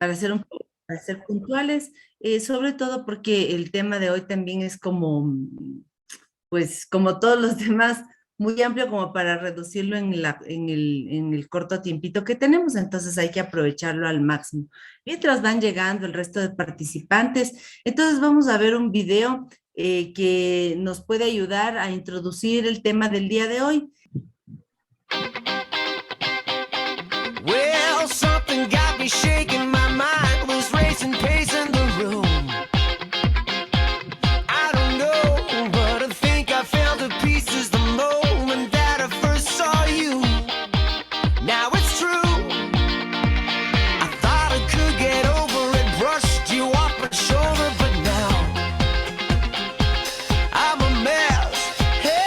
para ser puntuales, sobre todo porque el tema de hoy también es como, pues como todos los demás, muy amplio como para reducirlo en el corto tiempito que tenemos, entonces hay que aprovecharlo al máximo. Mientras van llegando el resto de participantes, entonces vamos a ver un video que nos puede ayudar a introducir el tema del día de hoy. Well, something got me shaking, my mind was racing, pacing the room. I don't know, but I think I fell to pieces the moment that I first saw you. Now it's true, I thought I could get over it, brushed you off my shoulder, but now I'm a mess.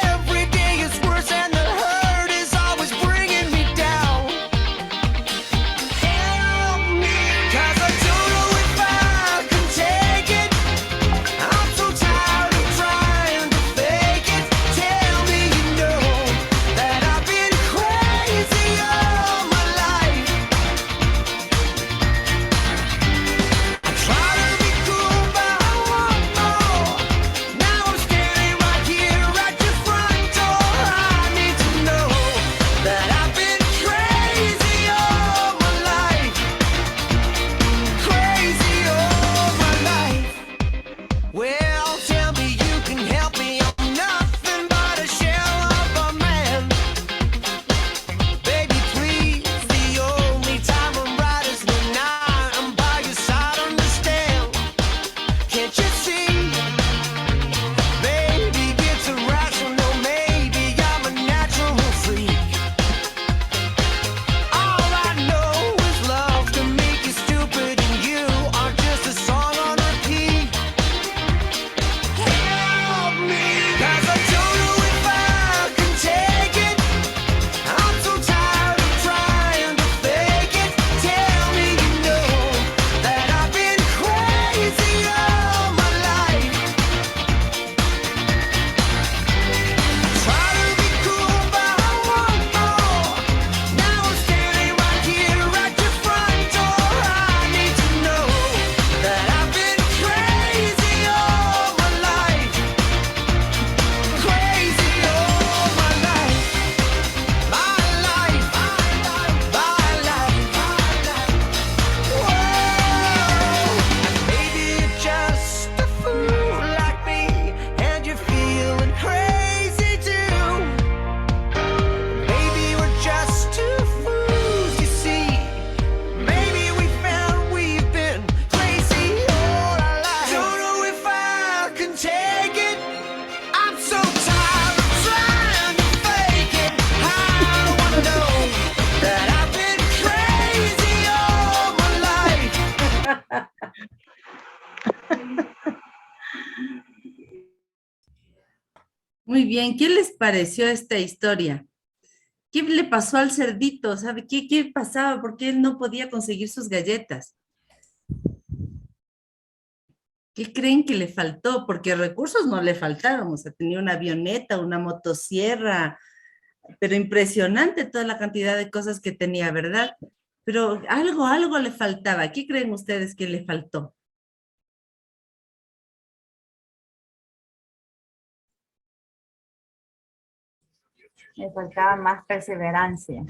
Every day is worse and the hurt is always bringing me down. Help me, 'cause I don't know if I can take it. I'm so tired of trying to fake it. Tell me you know that I've been crazy all my life. I try to be cool, but I want more. Now I'm standing right here at your front door. I need to know that I've been crazy all my life. Crazy all my life. Well, tell me you can help me. I'm nothing but a shell of a man. Baby, please, the only time I'm right is when I'm by your side. Understand? Can't you see? Baby, it's irrational. Maybe I'm a natural freak. All I know is love can make you stupid, and you are just a song on repeat. Help me, 'cause I don't know if I can take it. I'm so tired of trying to fake it. Tell me you know that I've been crazy all my life. Try to be cool, but I want more. Now I'm standing right here at your front door. I need to know that I've been crazy all my life. Crazy all my life. My life. My life. Whoa. Maybe you're just a fool like me, and you're feeling crazy too. Maybe we're just two fools, you see. Maybe we found we've been crazy all our lives. Don't know if I can take it. I'm so tired of trying to fake it. I wanna know that I've been crazy all my life. Muy bien, ¿qué les pareció esta historia? ¿Qué le pasó al cerdito? ¿Sabe qué pasaba? ¿Por qué él no podía conseguir sus galletas? ¿Qué creen que le faltó? Porque recursos no le faltaron, o sea, tenía una avioneta, una motosierra, pero impresionante toda la cantidad de cosas que tenía, ¿verdad? Pero algo le faltaba. ¿Qué creen ustedes que le faltó? Me faltaba más perseverancia en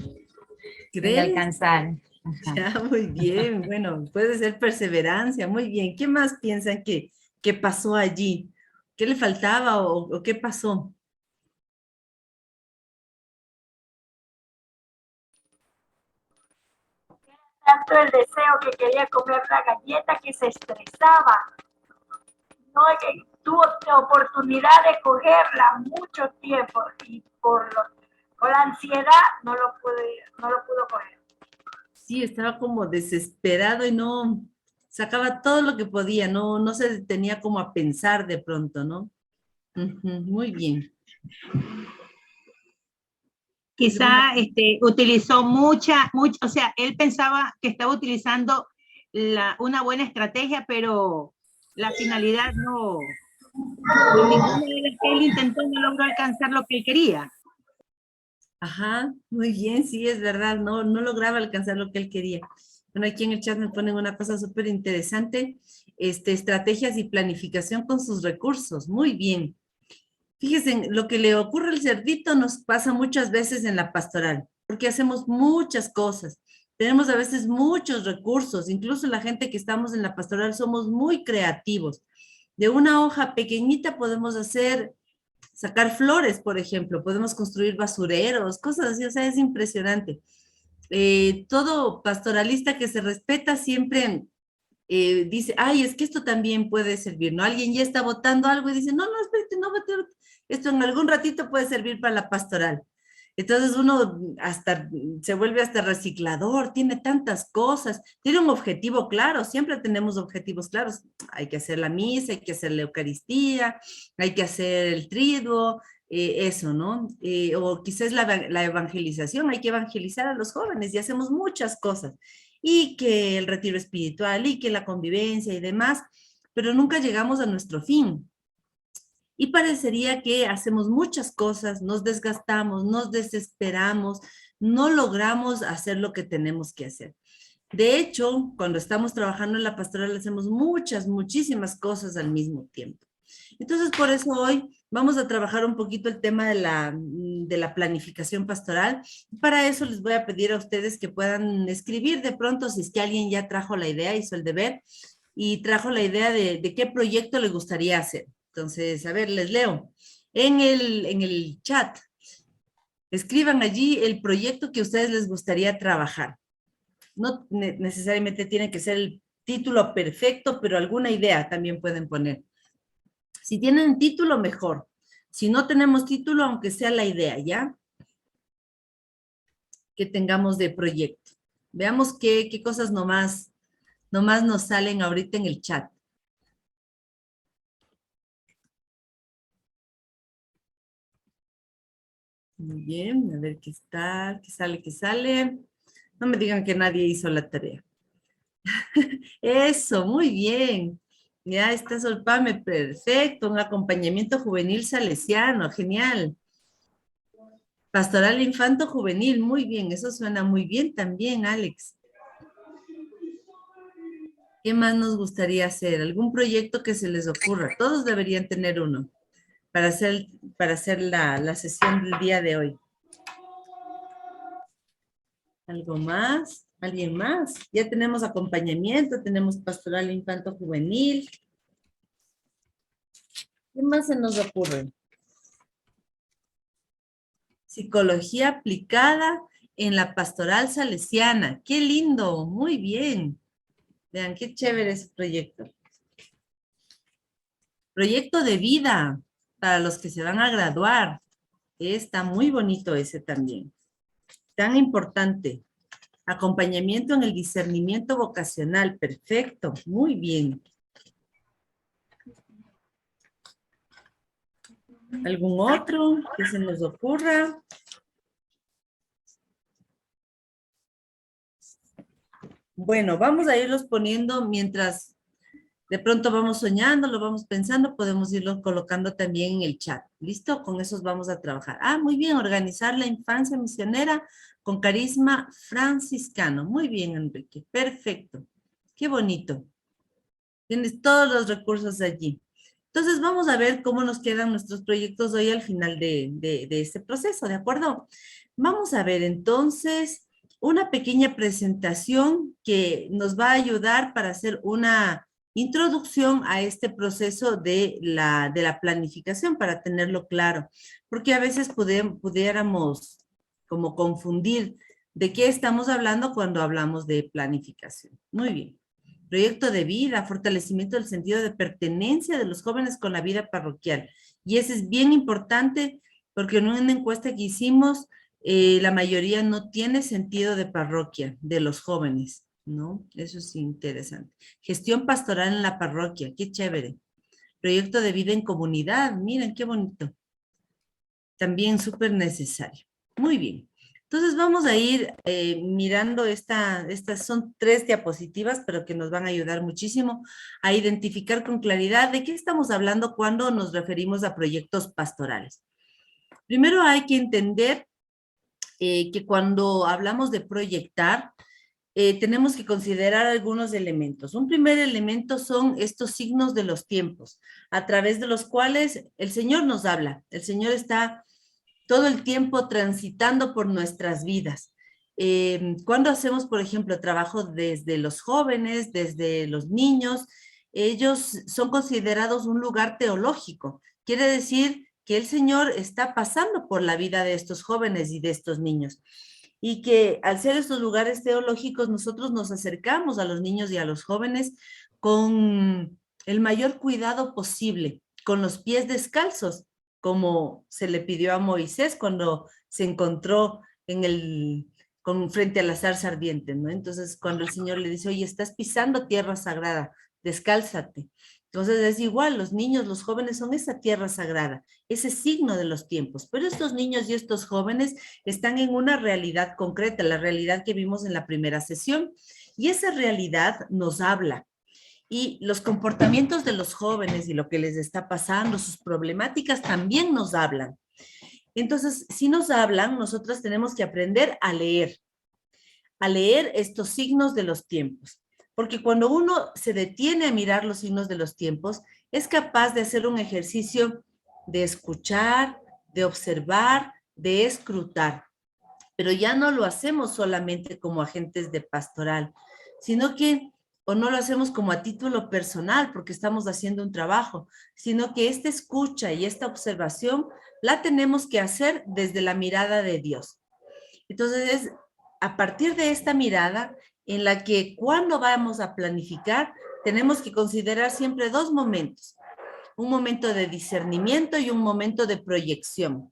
¿Crees? alcanzar. Ajá. Ya, muy bien. Bueno, puede ser perseverancia. Muy bien. ¿Qué más piensan que pasó allí? ¿Qué le faltaba o qué pasó? Tanto el deseo que quería comer la galleta que se estresaba. No tuvo oportunidad de cogerla mucho tiempo y por la ansiedad no lo pudo coger. Sí, estaba como desesperado y no sacaba todo lo que podía, no se detenía como a pensar de pronto, ¿no? Ujú, muy bien. Quizá utilizó o sea, él pensaba que estaba utilizando una buena estrategia, pero la finalidad no, de ninguna de las que él intentó no logró alcanzar lo que él quería. Ajá, muy bien, sí, es verdad, no lograba alcanzar lo que él quería. Bueno, aquí en el chat me ponen una cosa súper interesante, estrategias y planificación con sus recursos. Muy bien. Fíjense, lo que le ocurre al cerdito nos pasa muchas veces en la pastoral, porque hacemos muchas cosas. Tenemos a veces muchos recursos, incluso la gente que estamos en la pastoral somos muy creativos. De una hoja pequeñita podemos sacar flores, por ejemplo, podemos construir basureros, cosas así, o sea, es impresionante. Todo pastoralista que se respeta siempre dice, ay, es que esto también puede servir, ¿no? Alguien ya está votando algo y dice, no, no, espérate, no, esto en algún ratito puede servir para la pastoral. Entonces uno hasta se vuelve hasta reciclador, tiene tantas cosas, tiene un objetivo claro, siempre tenemos objetivos claros. Hay que hacer la misa, hay que hacer la Eucaristía, hay que hacer el triduo, eso, ¿no? O quizás la evangelización, hay que evangelizar a los jóvenes y hacemos muchas cosas. Y que el retiro espiritual, y que la convivencia y demás, pero nunca llegamos a nuestro fin. Y parecería que hacemos muchas cosas, nos desgastamos, nos desesperamos, no logramos hacer lo que tenemos que hacer. De hecho, cuando estamos trabajando en la pastoral hacemos muchísimas cosas al mismo tiempo. Entonces, por eso hoy vamos a trabajar un poquito el tema de la planificación pastoral. Para eso les voy a pedir a ustedes que puedan escribir de pronto si es que alguien ya trajo la idea, hizo el deber y trajo la idea de qué proyecto le gustaría hacer. Entonces, a ver, les leo. En el chat, escriban allí el proyecto que a ustedes les gustaría trabajar. No necesariamente tiene que ser el título perfecto, pero alguna idea también pueden poner. Si tienen título, mejor. Si no tenemos título, aunque sea la idea, ¿ya? Que tengamos de proyecto. Veamos qué cosas nomás nos salen ahorita en el chat. Muy bien, a ver qué está, qué sale. No me digan que nadie hizo la tarea. Eso, muy bien. Ya está Solpame, perfecto. Un acompañamiento juvenil salesiano, genial. Pastoral infanto juvenil, muy bien. Eso suena muy bien también, Alex. ¿Qué más nos gustaría hacer? ¿Algún proyecto que se les ocurra? Todos deberían tener uno para hacer la sesión del día de hoy. ¿Algo más? ¿Alguien más? Ya tenemos acompañamiento, tenemos pastoral infanto juvenil. ¿Qué más se nos ocurre? Psicología aplicada en la pastoral salesiana. ¡Qué lindo! Muy bien. Vean, qué chévere ese proyecto. Proyecto de vida para los que se van a graduar. Está muy bonito ese también. Tan importante. Acompañamiento en el discernimiento vocacional. Perfecto. Muy bien. ¿Algún otro que se nos ocurra? Bueno, vamos a irlos poniendo mientras de pronto vamos soñando, lo vamos pensando, podemos irlos colocando también en el chat. ¿Listo? Con esos vamos a trabajar. Ah, muy bien, organizar la infancia misionera con carisma franciscano. Muy bien, Enrique. Perfecto. Qué bonito. Tienes todos los recursos allí. Entonces vamos a ver cómo nos quedan nuestros proyectos hoy al final de este proceso, ¿de acuerdo? Vamos a ver entonces una pequeña presentación que nos va a ayudar para hacer una introducción a este proceso de la planificación, para tenerlo claro, porque a veces pudiéramos como confundir de qué estamos hablando cuando hablamos de planificación. Muy bien. Proyecto de vida, fortalecimiento del sentido de pertenencia de los jóvenes con la vida parroquial. Y ese es bien importante porque en una encuesta que hicimos, la mayoría no tiene sentido de parroquia de los jóvenes, ¿no? Eso es interesante. Gestión pastoral en la parroquia, qué chévere. Proyecto de vida en comunidad, miren qué bonito. También súper necesario. Muy bien. Entonces vamos a ir mirando estas son 3 diapositivas, pero que nos van a ayudar muchísimo a identificar con claridad de qué estamos hablando cuando nos referimos a proyectos pastorales. Primero hay que entender que cuando hablamos de proyectar, tenemos que considerar algunos elementos. Un primer elemento son estos signos de los tiempos, a través de los cuales el Señor nos habla. El Señor está todo el tiempo transitando por nuestras vidas. Cuando hacemos, por ejemplo, trabajo desde los jóvenes, desde los niños, ellos son considerados un lugar teológico. Quiere decir que el Señor está pasando por la vida de estos jóvenes y de estos niños. Y que al ser estos lugares teológicos, nosotros nos acercamos a los niños y a los jóvenes con el mayor cuidado posible, con los pies descalzos, como se le pidió a Moisés cuando se encontró frente a la zarza ardiente, ¿no? Entonces, cuando el Señor le dice, oye, estás pisando tierra sagrada, descálzate. Entonces es igual, los niños, los jóvenes son esa tierra sagrada, ese signo de los tiempos. Pero estos niños y estos jóvenes están en una realidad concreta, la realidad que vimos en la primera sesión. Y esa realidad nos habla. Y los comportamientos de los jóvenes y lo que les está pasando, sus problemáticas también nos hablan. Entonces, si nos hablan, nosotros tenemos que aprender a leer estos signos de los tiempos. Porque cuando uno se detiene a mirar los signos de los tiempos, es capaz de hacer un ejercicio de escuchar, de observar, de escrutar. Pero ya no lo hacemos solamente como agentes de pastoral, sino que, o no lo hacemos como a título personal, porque estamos haciendo un trabajo, sino que esta escucha y esta observación la tenemos que hacer desde la mirada de Dios. Entonces, es a partir de esta mirada en la que cuando vamos a planificar, tenemos que considerar siempre dos momentos. Un momento de discernimiento y un momento de proyección.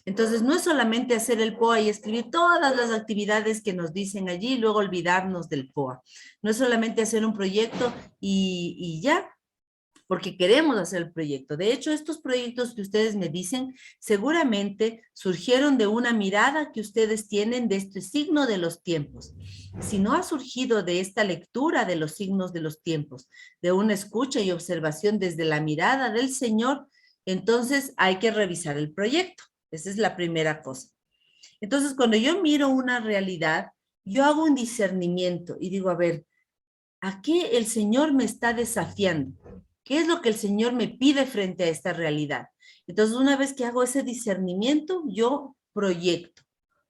Entonces, no es solamente hacer el POA y escribir todas las actividades que nos dicen allí y luego olvidarnos del POA. No es solamente hacer un proyecto y ya, porque queremos hacer el proyecto. De hecho, estos proyectos que ustedes me dicen seguramente surgieron de una mirada que ustedes tienen de este signo de los tiempos. Si no ha surgido de esta lectura de los signos de los tiempos, de una escucha y observación desde la mirada del Señor, entonces hay que revisar el proyecto. Esa es la primera cosa. Entonces, cuando yo miro una realidad, yo hago un discernimiento y digo, a ver, ¿a qué el Señor me está desafiando? ¿Qué es lo que el Señor me pide frente a esta realidad? Entonces, una vez que hago ese discernimiento, yo proyecto.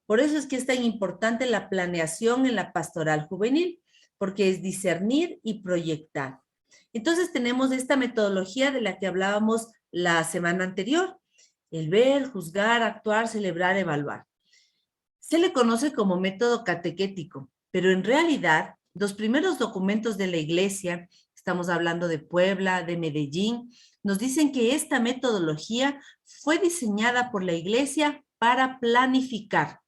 Por eso es que es tan importante la planeación en la pastoral juvenil, porque es discernir y proyectar. Entonces, tenemos esta metodología de la que hablábamos la semana anterior. El ver, juzgar, actuar, celebrar, evaluar. Se le conoce como método catequético, pero en realidad los primeros documentos de la iglesia, estamos hablando de Puebla, de Medellín, nos dicen que esta metodología fue diseñada por la iglesia para planificar.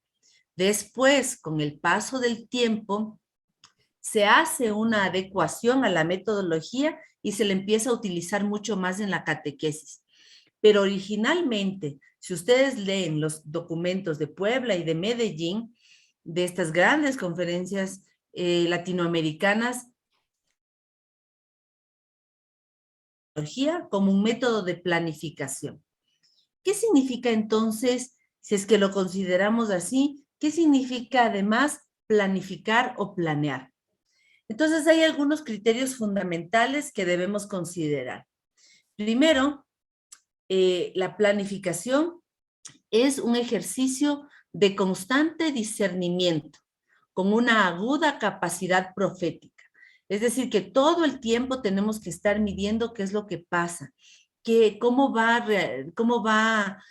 Después, con el paso del tiempo, se hace una adecuación a la metodología y se le empieza a utilizar mucho más en la catequesis. Pero originalmente, si ustedes leen los documentos de Puebla y de Medellín, de estas grandes conferencias latinoamericanas, como un método de planificación. ¿Qué significa entonces, si es que lo consideramos así, qué significa además planificar o planear? Entonces hay algunos criterios fundamentales que debemos considerar. Primero, la planificación es un ejercicio de constante discernimiento, con una aguda capacidad profética. Es decir, que todo el tiempo tenemos que estar midiendo qué es lo que pasa, cómo va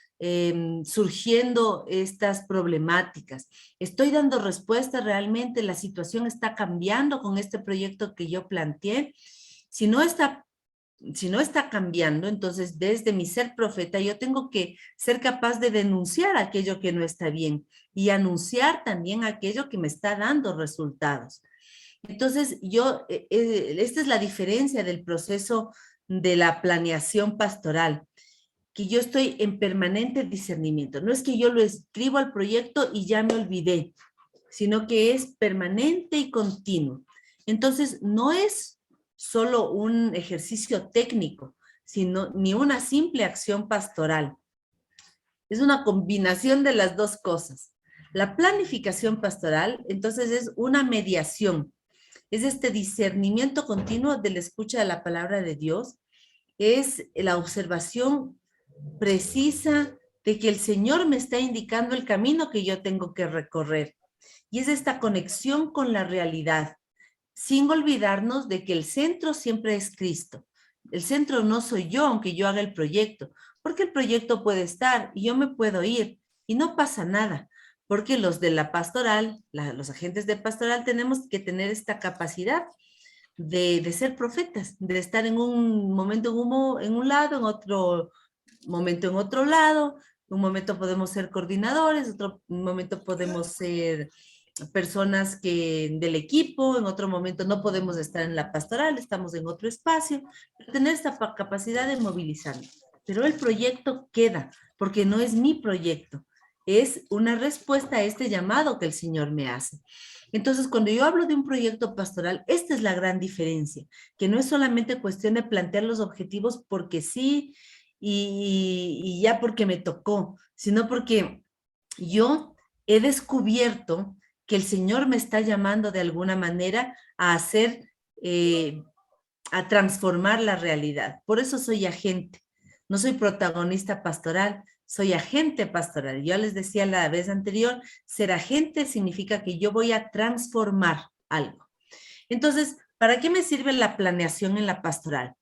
surgiendo estas problemáticas. ¿Estoy dando respuesta realmente? ¿La situación está cambiando con este proyecto que yo planteé? Si no está cambiando, entonces desde mi ser profeta yo tengo que ser capaz de denunciar aquello que no está bien y anunciar también aquello que me está dando resultados. Entonces esta es la diferencia del proceso de la planeación pastoral, que yo estoy en permanente discernimiento. No es que yo lo escribo al proyecto y ya me olvidé, sino que es permanente y continuo. Entonces no es solo un ejercicio técnico, ni una simple acción pastoral. Es una combinación de las dos cosas. La planificación pastoral, entonces, es una mediación, es este discernimiento continuo de la escucha de la palabra de Dios, es la observación precisa de que el Señor me está indicando el camino que yo tengo que recorrer. Y es esta conexión con la realidad, sin olvidarnos de que el centro siempre es Cristo. El centro no soy yo, aunque yo haga el proyecto, porque el proyecto puede estar y yo me puedo ir y no pasa nada, porque los de la pastoral, los agentes de pastoral, tenemos que tener esta capacidad de ser profetas, de estar en un momento en un lado, en otro momento en otro lado, un momento podemos ser coordinadores, otro momento podemos ser personas del equipo, en otro momento no podemos estar en la pastoral, estamos en otro espacio, tener esta capacidad de movilizarnos. Pero el proyecto queda, porque no es mi proyecto, es una respuesta a este llamado que el Señor me hace. Entonces, cuando yo hablo de un proyecto pastoral, esta es la gran diferencia, que no es solamente cuestión de plantear los objetivos porque sí y ya porque me tocó, sino porque yo he descubierto que el Señor me está llamando de alguna manera a hacer, a transformar la realidad. Por eso soy agente, no soy protagonista pastoral, soy agente pastoral. Yo les decía la vez anterior, ser agente significa que yo voy a transformar algo. Entonces, ¿para qué me sirve la planeación en la pastoral?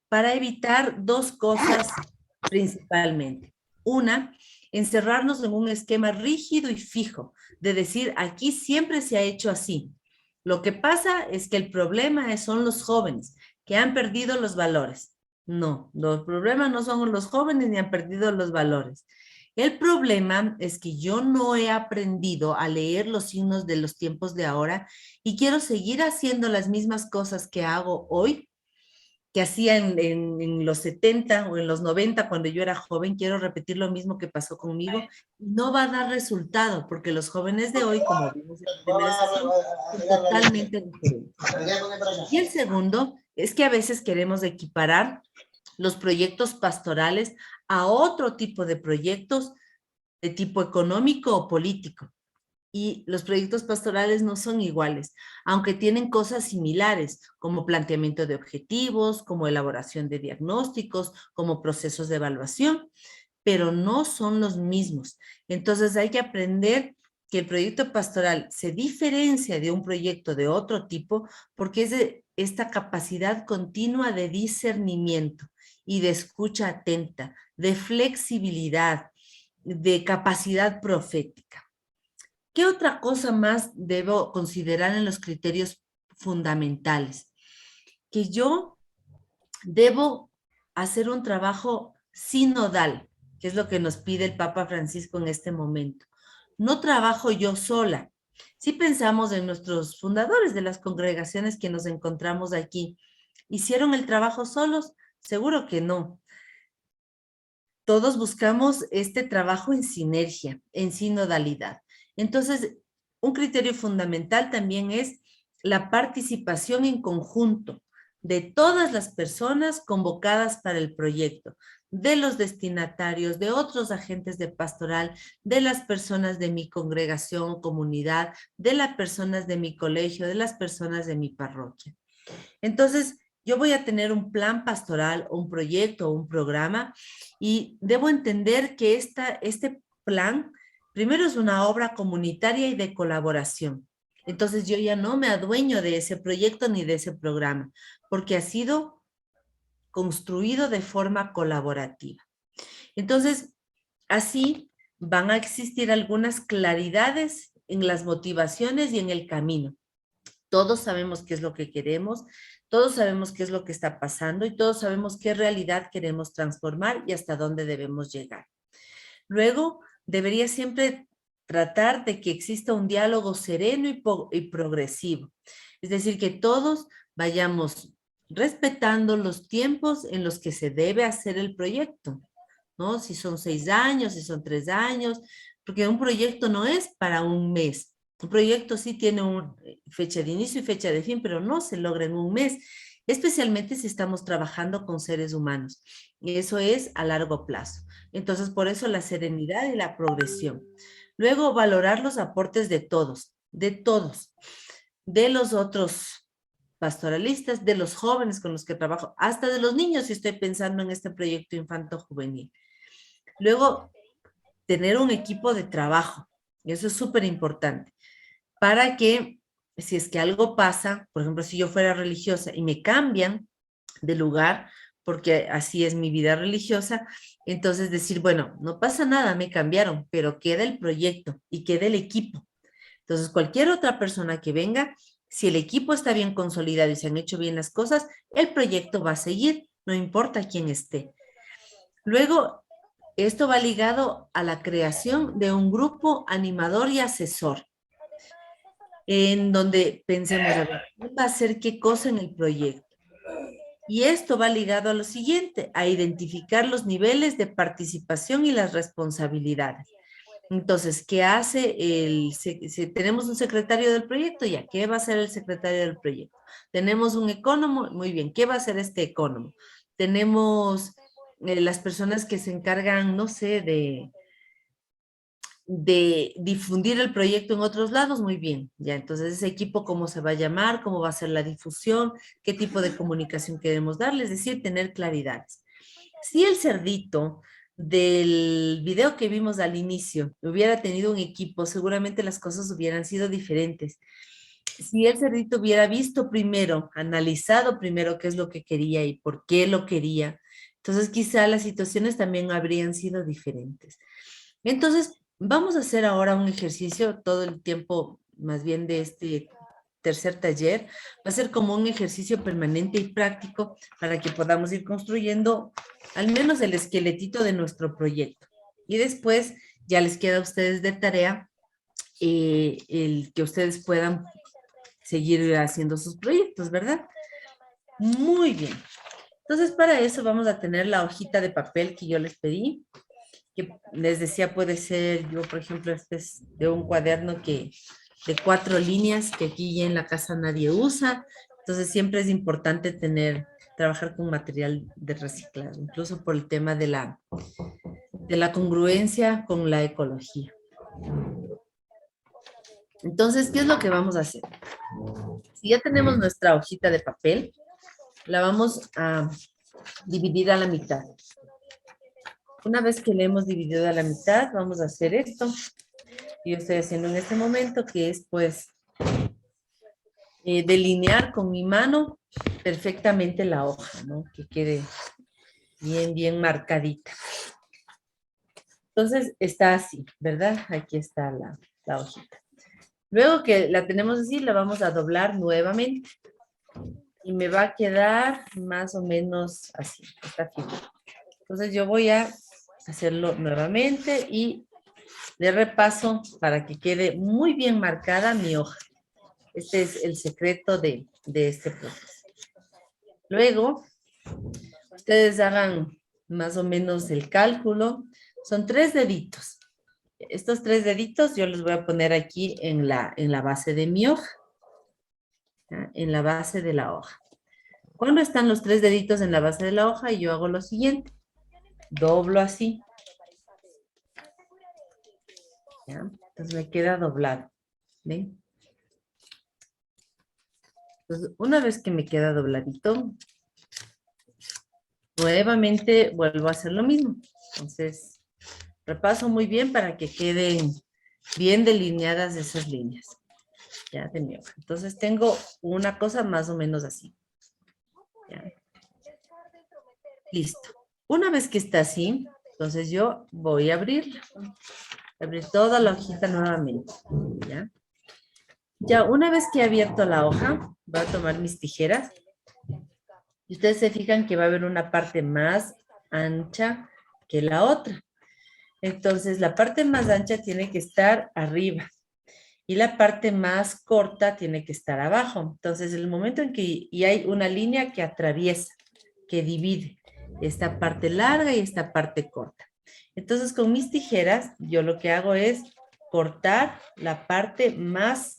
Para evitar dos cosas principalmente. Una, encerrarnos en un esquema rígido y fijo, de decir, aquí siempre se ha hecho así. Lo que pasa es que el problema son los jóvenes, que han perdido los valores. No, los problemas no son los jóvenes ni han perdido los valores. El problema es que yo no he aprendido a leer los signos de los tiempos de ahora y quiero seguir haciendo las mismas cosas que hago hoy, que hacía en los 70 o en los 90 cuando yo era joven. Quiero repetir lo mismo que pasó conmigo. No va a dar resultado porque los jóvenes de hoy, como vimos en la primera sesión, son totalmente diferentes. Y el segundo es que a veces queremos equiparar los proyectos pastorales a otro tipo de proyectos de tipo económico o político. Y los proyectos pastorales no son iguales, aunque tienen cosas similares, como planteamiento de objetivos, como elaboración de diagnósticos, como procesos de evaluación, pero no son los mismos. Entonces hay que aprender que el proyecto pastoral se diferencia de un proyecto de otro tipo porque es de esta capacidad continua de discernimiento y de escucha atenta, de flexibilidad, de capacidad profética. ¿Qué otra cosa más debo considerar en los criterios fundamentales? Que yo debo hacer un trabajo sinodal, que es lo que nos pide el Papa Francisco en este momento. No trabajo yo sola. Si pensamos en nuestros fundadores de las congregaciones que nos encontramos aquí, ¿hicieron el trabajo solos? Seguro que no. Todos buscamos este trabajo en sinergia, en sinodalidad. Entonces, un criterio fundamental también es la participación en conjunto de todas las personas convocadas para el proyecto, de los destinatarios, de otros agentes de pastoral, de las personas de mi congregación, comunidad, de las personas de mi colegio, de las personas de mi parroquia. Entonces, yo voy a tener un plan pastoral, un proyecto, un programa, y debo entender que este plan, primero es una obra comunitaria y de colaboración. Entonces yo ya no me adueño de ese proyecto ni de ese programa, porque ha sido construido de forma colaborativa. Entonces, así van a existir algunas claridades en las motivaciones y en el camino. Todos sabemos qué es lo que queremos, todos sabemos qué es lo que está pasando y todos sabemos qué realidad queremos transformar y hasta dónde debemos llegar. Luego, debería siempre tratar de que exista un diálogo sereno y progresivo. Es decir, que todos vayamos respetando los tiempos en los que se debe hacer el proyecto, ¿no? Si son 6 años, si son 3 años, porque un proyecto no es para un mes. Un proyecto sí tiene una fecha de inicio y fecha de fin, pero no se logra en un mes, especialmente si estamos trabajando con seres humanos. Y eso es a largo plazo. Entonces, por eso la serenidad y la progresión. Luego, valorar los aportes de todos, de los otros pastoralistas, de los jóvenes con los que trabajo, hasta de los niños si estoy pensando en este proyecto infanto-juvenil. Luego, tener un equipo de trabajo, y eso es súper importante, para que si es que algo pasa, por ejemplo, si yo fuera religiosa y me cambian de lugar, porque así es mi vida religiosa, entonces decir, bueno, no pasa nada, me cambiaron, pero queda el proyecto y queda el equipo. Entonces, cualquier otra persona que venga, si el equipo está bien consolidado y se han hecho bien las cosas, el proyecto va a seguir, no importa quién esté. Luego, esto va ligado a la creación de un grupo animador y asesor, en donde pensemos, a ver, ¿quién va a hacer qué cosa en el proyecto? Y esto va ligado a lo siguiente, a identificar los niveles de participación y las responsabilidades. Entonces, ¿qué hace si tenemos un secretario del proyecto? Ya, ¿qué va a hacer el secretario del proyecto? Tenemos un ecónomo, muy bien, ¿qué va a hacer este ecónomo? Tenemos las personas que se encargan, no sé, de difundir el proyecto en otros lados, muy bien. Ya, entonces ese equipo, ¿cómo se va a llamar? ¿Cómo va a ser la difusión? ¿Qué tipo de comunicación queremos darle? Es decir, tener claridades. Si el cerdito del video que vimos al inicio hubiera tenido un equipo, seguramente las cosas hubieran sido diferentes. Si el cerdito hubiera visto primero, analizado primero qué es lo que quería y por qué lo quería, entonces quizá las situaciones también habrían sido diferentes. Entonces, vamos a hacer ahora un ejercicio todo el tiempo, más bien de este tercer taller, va a ser como un ejercicio permanente y práctico para que podamos ir construyendo al menos el esqueletito de nuestro proyecto. Y después ya les queda a ustedes de tarea el que ustedes puedan seguir haciendo sus proyectos, ¿verdad? Muy bien. Entonces, para eso vamos a tener la hojita de papel que yo les pedí, que les decía puede ser, yo por ejemplo, este es de un cuaderno de 4 líneas que aquí ya en la casa nadie usa, entonces siempre es importante trabajar con material de reciclado, incluso por el tema de la congruencia con la ecología. Entonces, ¿qué es lo que vamos a hacer? Si ya tenemos nuestra hojita de papel, la vamos a dividir a la mitad. Una vez que le hemos dividido a la mitad, vamos a hacer esto. Yo estoy haciendo en este momento, que es pues delinear con mi mano perfectamente la hoja, ¿no? Que quede bien, bien marcadita. Entonces está así, ¿verdad? Aquí está la hojita. Luego que la tenemos así, la vamos a doblar nuevamente. Y me va a quedar más o menos así, esta figura. Entonces yo voy a hacerlo nuevamente y de repaso para que quede muy bien marcada mi hoja. Este es el secreto de este proceso. Luego, ustedes hagan más o menos el cálculo. Son 3 deditos. Estos 3 deditos yo los voy a poner aquí en la base de mi hoja. ¿Ya? En la base de la hoja. Cuando están los 3 deditos en la base de la hoja, yo hago lo siguiente. Doblo así. ¿Ya? Entonces me queda doblado. ¿Ven? Entonces, una vez que me queda dobladito, nuevamente vuelvo a hacer lo mismo. Entonces, repaso muy bien para que queden bien delineadas esas líneas. Ya, de mi hoja. Entonces, tengo una cosa más o menos así. ¿Ya? Listo. Una vez que está así, entonces yo voy a abrirla. Abrir toda la hojita nuevamente. ¿Ya? Ya, una vez que he abierto la hoja, voy a tomar mis tijeras. Y ustedes se fijan que va a haber una parte más ancha que la otra. Entonces, la parte más ancha tiene que estar arriba. Y la parte más corta tiene que estar abajo. Entonces, el momento en que y hay una línea que atraviesa, que divide esta parte larga y esta parte corta. Entonces, con mis tijeras, yo lo que hago es cortar la parte más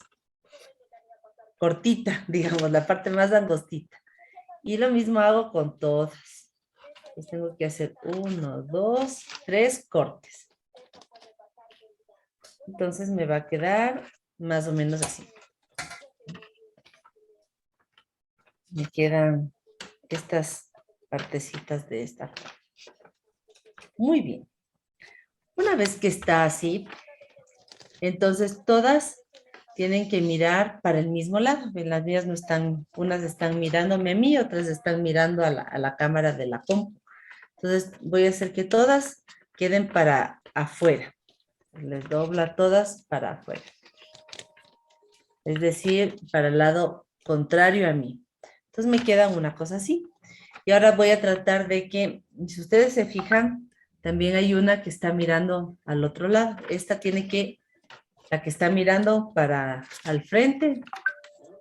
cortita, digamos, la parte más angostita. Y lo mismo hago con todas. Pues tengo que hacer 1, 2, 3 cortes. Entonces me va a quedar más o menos así. Me quedan estas partecitas de esta forma. Muy bien. Una vez que está así, entonces todas tienen que mirar para el mismo lado. Las mías no están, unas están mirándome a mí, otras están mirando a la cámara de la compu. Entonces voy a hacer que todas queden para afuera. Les doblo a todas para afuera. Es decir, para el lado contrario a mí. Entonces me queda una cosa así. Y ahora voy a tratar de que, si ustedes se fijan, también hay una que está mirando al otro lado. Esta tiene que, la que está mirando para al frente,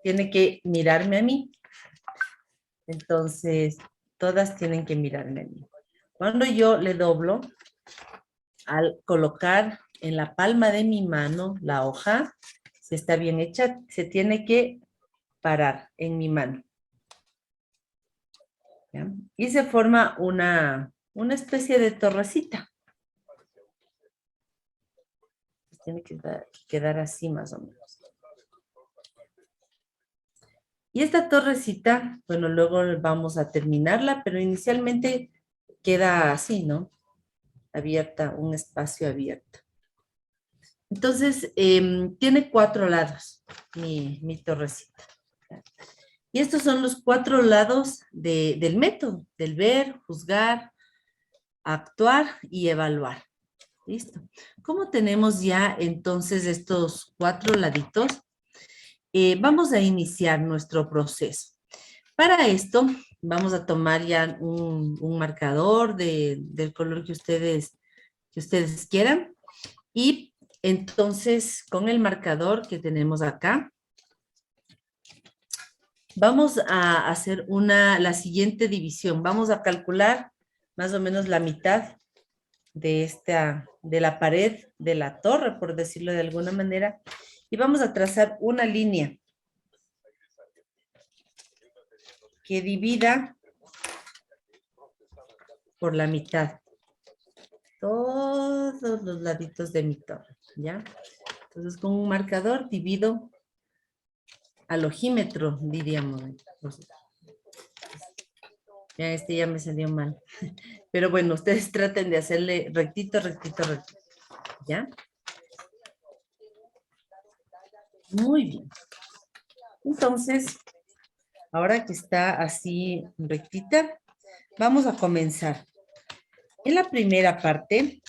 tiene que mirarme a mí. Entonces, todas tienen que mirarme a mí. Cuando yo le doblo, al colocar en la palma de mi mano la hoja, si está bien hecha, se tiene que parar en mi mano. ¿Ya? Y se forma una especie de torrecita. Tiene que quedar así más o menos. Y esta torrecita, bueno, luego vamos a terminarla, pero inicialmente queda así, ¿no? Abierta, un espacio abierto. Entonces, tiene 4 lados mi torrecita. Y estos son los 4 lados del método, del ver, juzgar, actuar y evaluar. ¿Listo? ¿Cómo tenemos ya entonces estos 4 laditos? Vamos a iniciar nuestro proceso. Para esto, vamos a tomar ya un marcador del color que ustedes quieran. Y entonces, con el marcador que tenemos acá, vamos a hacer la siguiente división. Vamos a calcular más o menos la mitad de la pared de la torre, por decirlo de alguna manera, y vamos a trazar una línea que divida por la mitad todos los laditos de mi torre, ¿ya? Entonces, con un marcador divido al ojímetro, diríamos. Ya ya me salió mal. Pero bueno, ustedes traten de hacerle rectito, rectito, rectito. ¿Ya? Muy bien. Entonces, ahora que está así rectita, vamos a comenzar. En la primera parte,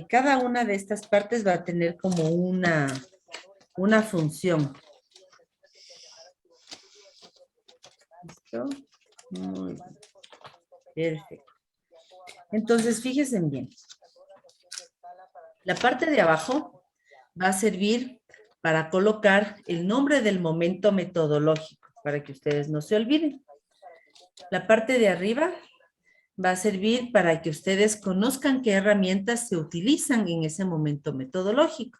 cada una de estas partes va a tener como una función. ¿Listo? Muy bien. Perfecto. Entonces, fíjense bien. La parte de abajo va a servir para colocar el nombre del momento metodológico, para que ustedes no se olviden. La parte de arriba va a servir para que ustedes conozcan qué herramientas se utilizan en ese momento metodológico.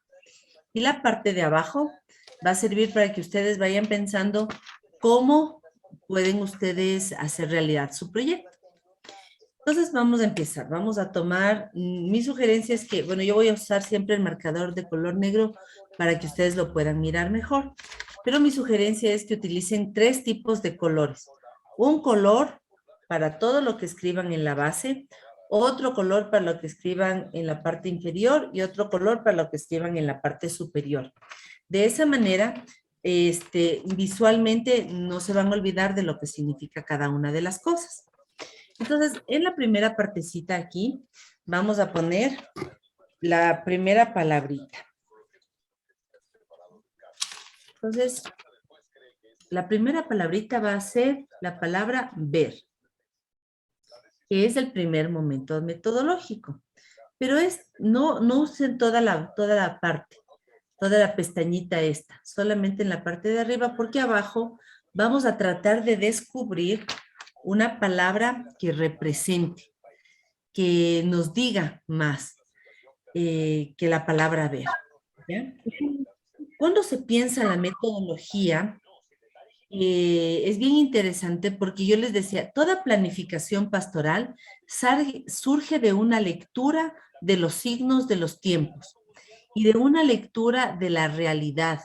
Y la parte de abajo va a servir para que ustedes vayan pensando cómo pueden ustedes hacer realidad su proyecto. Entonces vamos a empezar, vamos a tomar, mi sugerencia es que, bueno, yo voy a usar siempre el marcador de color negro para que ustedes lo puedan mirar mejor, pero mi sugerencia es que utilicen 3 tipos de colores. Un color para todo lo que escriban en la base, otro color para lo que escriban en la parte inferior y otro color para lo que escriban en la parte superior. De esa manera, visualmente no se van a olvidar de lo que significa cada una de las cosas. Entonces, en la primera partecita aquí, vamos a poner la primera palabrita. Entonces, la primera palabrita va a ser la palabra ver, que es el primer momento metodológico. Pero no usen toda la parte, toda la pestañita esta, solamente en la parte de arriba, porque abajo vamos a tratar de descubrir una palabra que represente, que nos diga más que la palabra ver. ¿Ya? Cuando se piensa en la metodología, es bien interesante porque yo les decía, toda planificación pastoral surge de una lectura de los signos de los tiempos. y de una lectura de la realidad.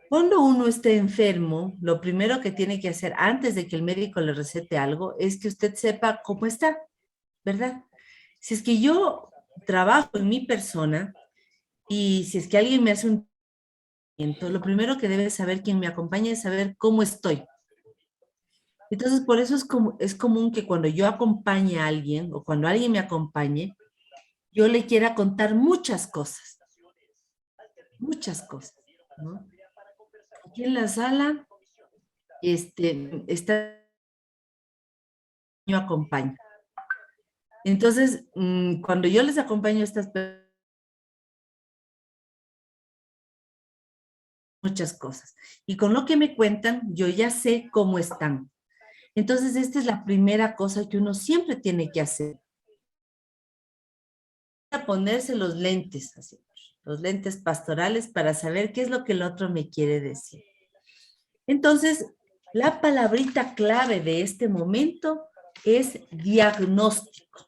Cuando uno esté enfermo, lo primero que tiene que hacer antes de que el médico le recete algo es que usted sepa cómo está, ¿verdad? Si es que yo trabajo en mi persona y si es que alguien me hace un tratamiento, lo primero que debe saber quien me acompaña es saber cómo estoy. Entonces, por eso es común que cuando yo acompañe a alguien o cuando alguien me acompañe, yo le quiera contar muchas cosas, ¿no? Aquí en la sala está, yo acompaño. Entonces, cuando yo les acompaño a estas personas, muchas cosas. Y con lo que me cuentan, yo ya sé cómo están. Entonces, esta es la primera cosa que uno siempre tiene que hacer. Ponerse los lentes, así, los lentes pastorales para saber qué es lo que el otro me quiere decir. Entonces, la palabrita clave de este momento es diagnóstico.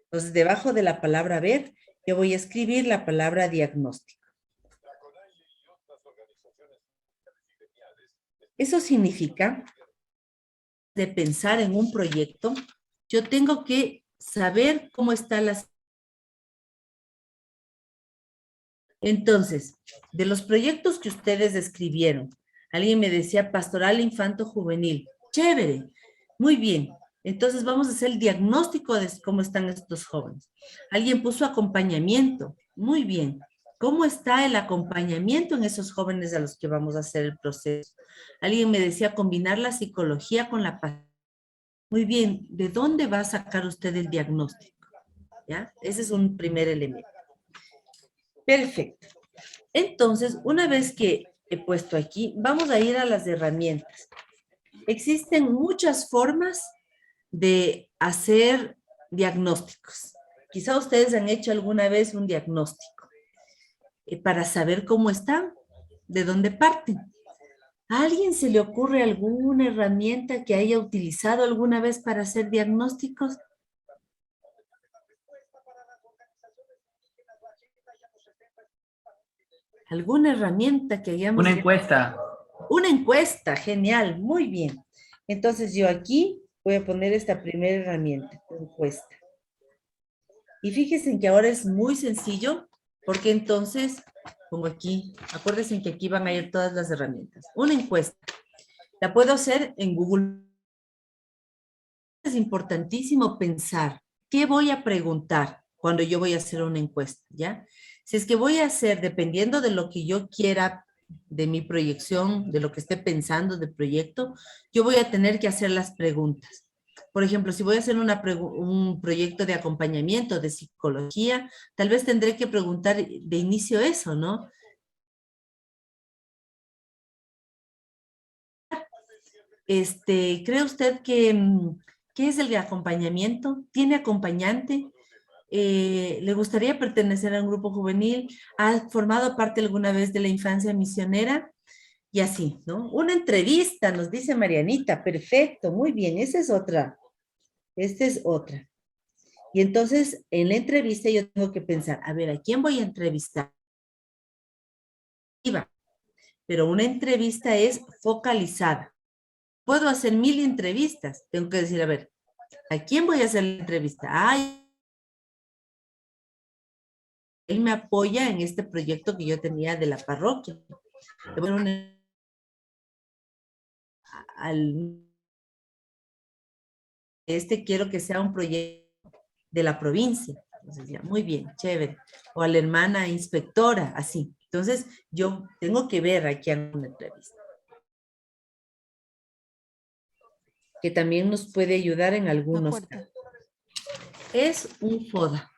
Entonces, debajo de la palabra ver, yo voy a escribir la palabra diagnóstico. Eso significa, de pensar en un proyecto, yo tengo que saber cómo está la... Entonces, de los proyectos que ustedes escribieron, alguien me decía pastoral infanto juvenil. Chévere, muy bien. Entonces vamos a hacer el diagnóstico de cómo están estos jóvenes. Alguien puso acompañamiento. Muy bien. ¿Cómo está el acompañamiento en esos jóvenes a los que vamos a hacer el proceso? Alguien me decía combinar la psicología con la paz. Muy bien. ¿De dónde va a sacar usted el diagnóstico? ¿Ya? Ese es un primer elemento. Perfecto. Entonces, una vez que he puesto aquí, vamos a ir a las herramientas. Existen muchas formas de hacer diagnósticos. Quizá ustedes han hecho alguna vez un diagnóstico para saber cómo están, de dónde parten. ¿A alguien se le ocurre alguna herramienta que haya utilizado alguna vez para hacer diagnósticos? ¿Alguna herramienta que hayamos... Una encuesta. Una encuesta, genial, muy bien. Entonces yo aquí voy a poner esta primera herramienta, encuesta. Y fíjense que ahora es muy sencillo, porque entonces pongo aquí, acuérdense que aquí van a ir todas las herramientas. Una encuesta, la puedo hacer en Google. Es importantísimo pensar, ¿qué voy a preguntar cuando yo voy a hacer una encuesta? ¿Ya? Si es que voy a hacer, dependiendo de lo que yo quiera, de mi proyección, de lo que esté pensando del proyecto, yo voy a tener que hacer las preguntas. Por ejemplo, si voy a hacer un proyecto de acompañamiento, de psicología, tal vez tendré que preguntar de inicio eso, ¿no? ¿Cree usted que qué es el acompañamiento? ¿Tiene acompañante? ¿Le gustaría pertenecer a un grupo juvenil? ¿Ha formado parte alguna vez de la infancia misionera? Y así, ¿no? Una entrevista, nos dice Marianita. Perfecto, muy bien, esa es otra. Esta es otra. Y entonces, en la entrevista yo tengo que pensar, a ver, ¿a quién voy a entrevistar? Pero una entrevista es focalizada. Puedo hacer 1000 entrevistas. Tengo que decir, a ver, ¿a quién voy a hacer la entrevista? Ay, él me apoya en este proyecto que yo tenía de la parroquia. Quiero que sea un proyecto de la provincia. Entonces, ya, muy bien, chévere. O a la hermana inspectora, así. Entonces, yo tengo que ver a quién una entrevista. Que también nos puede ayudar en algunos casos. Es un FODA.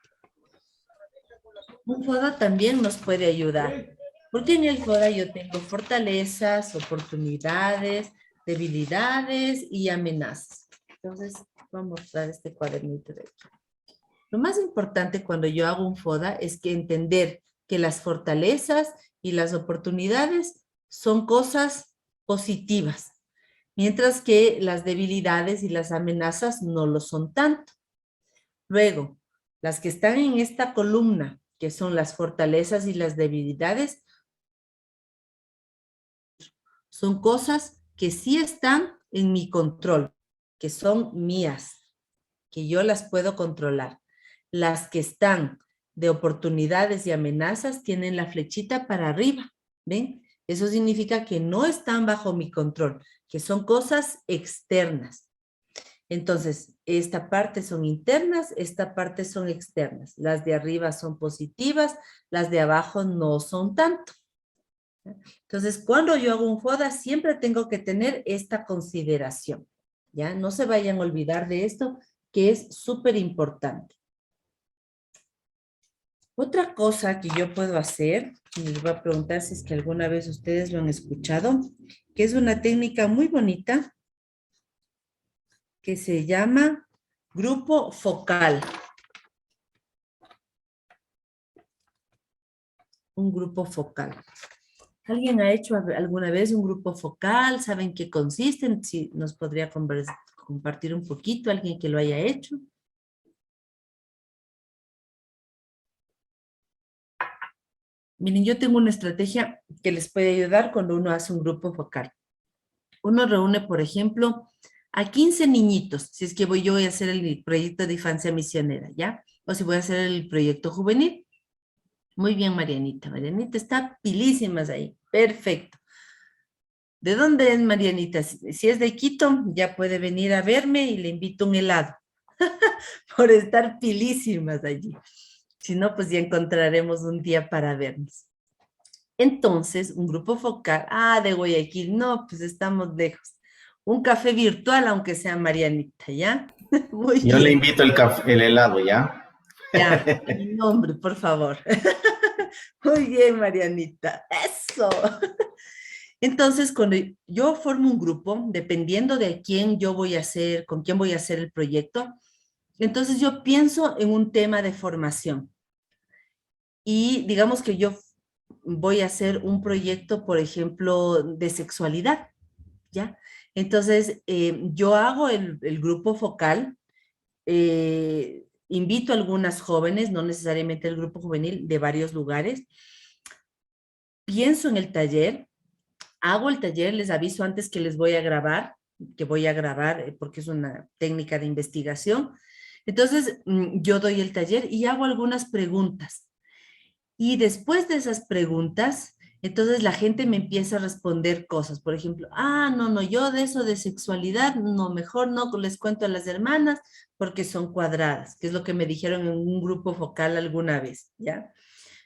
Un FODA también nos puede ayudar. Porque en el FODA yo tengo fortalezas, oportunidades, debilidades y amenazas. Entonces, voy a mostrar este cuadernito de aquí. Lo más importante cuando yo hago un FODA es que entender que las fortalezas y las oportunidades son cosas positivas, mientras que las debilidades y las amenazas no lo son tanto. Luego, las que están en esta columna, que son las fortalezas y las debilidades, son cosas que sí están en mi control, que son mías, que yo las puedo controlar. Las que están de oportunidades y amenazas tienen la flechita para arriba, ¿ven? Eso significa que no están bajo mi control, que son cosas externas. Entonces, esta parte son internas, esta parte son externas. Las de arriba son positivas, las de abajo no son tanto. Entonces, cuando yo hago un FODA, siempre tengo que tener esta consideración. ¿Ya? No se vayan a olvidar de esto, que es súper importante. Otra cosa que yo puedo hacer, y les voy a preguntar si es que alguna vez ustedes lo han escuchado, que es una técnica muy bonita, que se llama grupo focal. Un grupo focal. ¿Alguien ha hecho alguna vez un grupo focal? ¿Saben qué consisten? Si nos podría compartir un poquito, alguien que lo haya hecho. Miren, yo tengo una estrategia que les puede ayudar cuando uno hace un grupo focal. Uno reúne, por ejemplo, a 15 niñitos, si es que yo voy a hacer el proyecto de infancia misionera, ¿ya? O si voy a hacer el proyecto juvenil. Muy bien, Marianita. Marianita está pilísimas ahí. Perfecto. ¿De dónde es Marianita? Si es de Quito, ya puede venir a verme y le invito un helado. Por estar pilísimas allí. Si no, pues ya encontraremos un día para vernos. Entonces, un grupo focal. Ah, de Guayaquil. No, pues estamos lejos. Un café virtual, aunque sea Marianita, ¿ya? Muy Yo le bien. invito el helado, ¿ya? Ya, mi nombre, por favor. Muy bien, Marianita. Eso. Entonces, cuando yo formo un grupo, dependiendo de quién yo voy a hacer, con quién voy a hacer el proyecto, entonces yo pienso en un tema de formación. Y digamos que yo voy a hacer un proyecto, por ejemplo, de sexualidad, ¿ya? Entonces, yo hago el grupo focal, invito a algunas jóvenes, no necesariamente el grupo juvenil, de varios lugares, pienso en el taller, hago el taller, les aviso antes que les voy a grabar, que voy a grabar porque es una técnica de investigación. Entonces, yo doy el taller y hago algunas preguntas. Y después de esas preguntas, entonces la gente me empieza a responder cosas. Por ejemplo, no, yo de eso de sexualidad, no, mejor no les cuento a las hermanas porque son cuadradas, que es lo que me dijeron en un grupo focal alguna vez, ¿ya?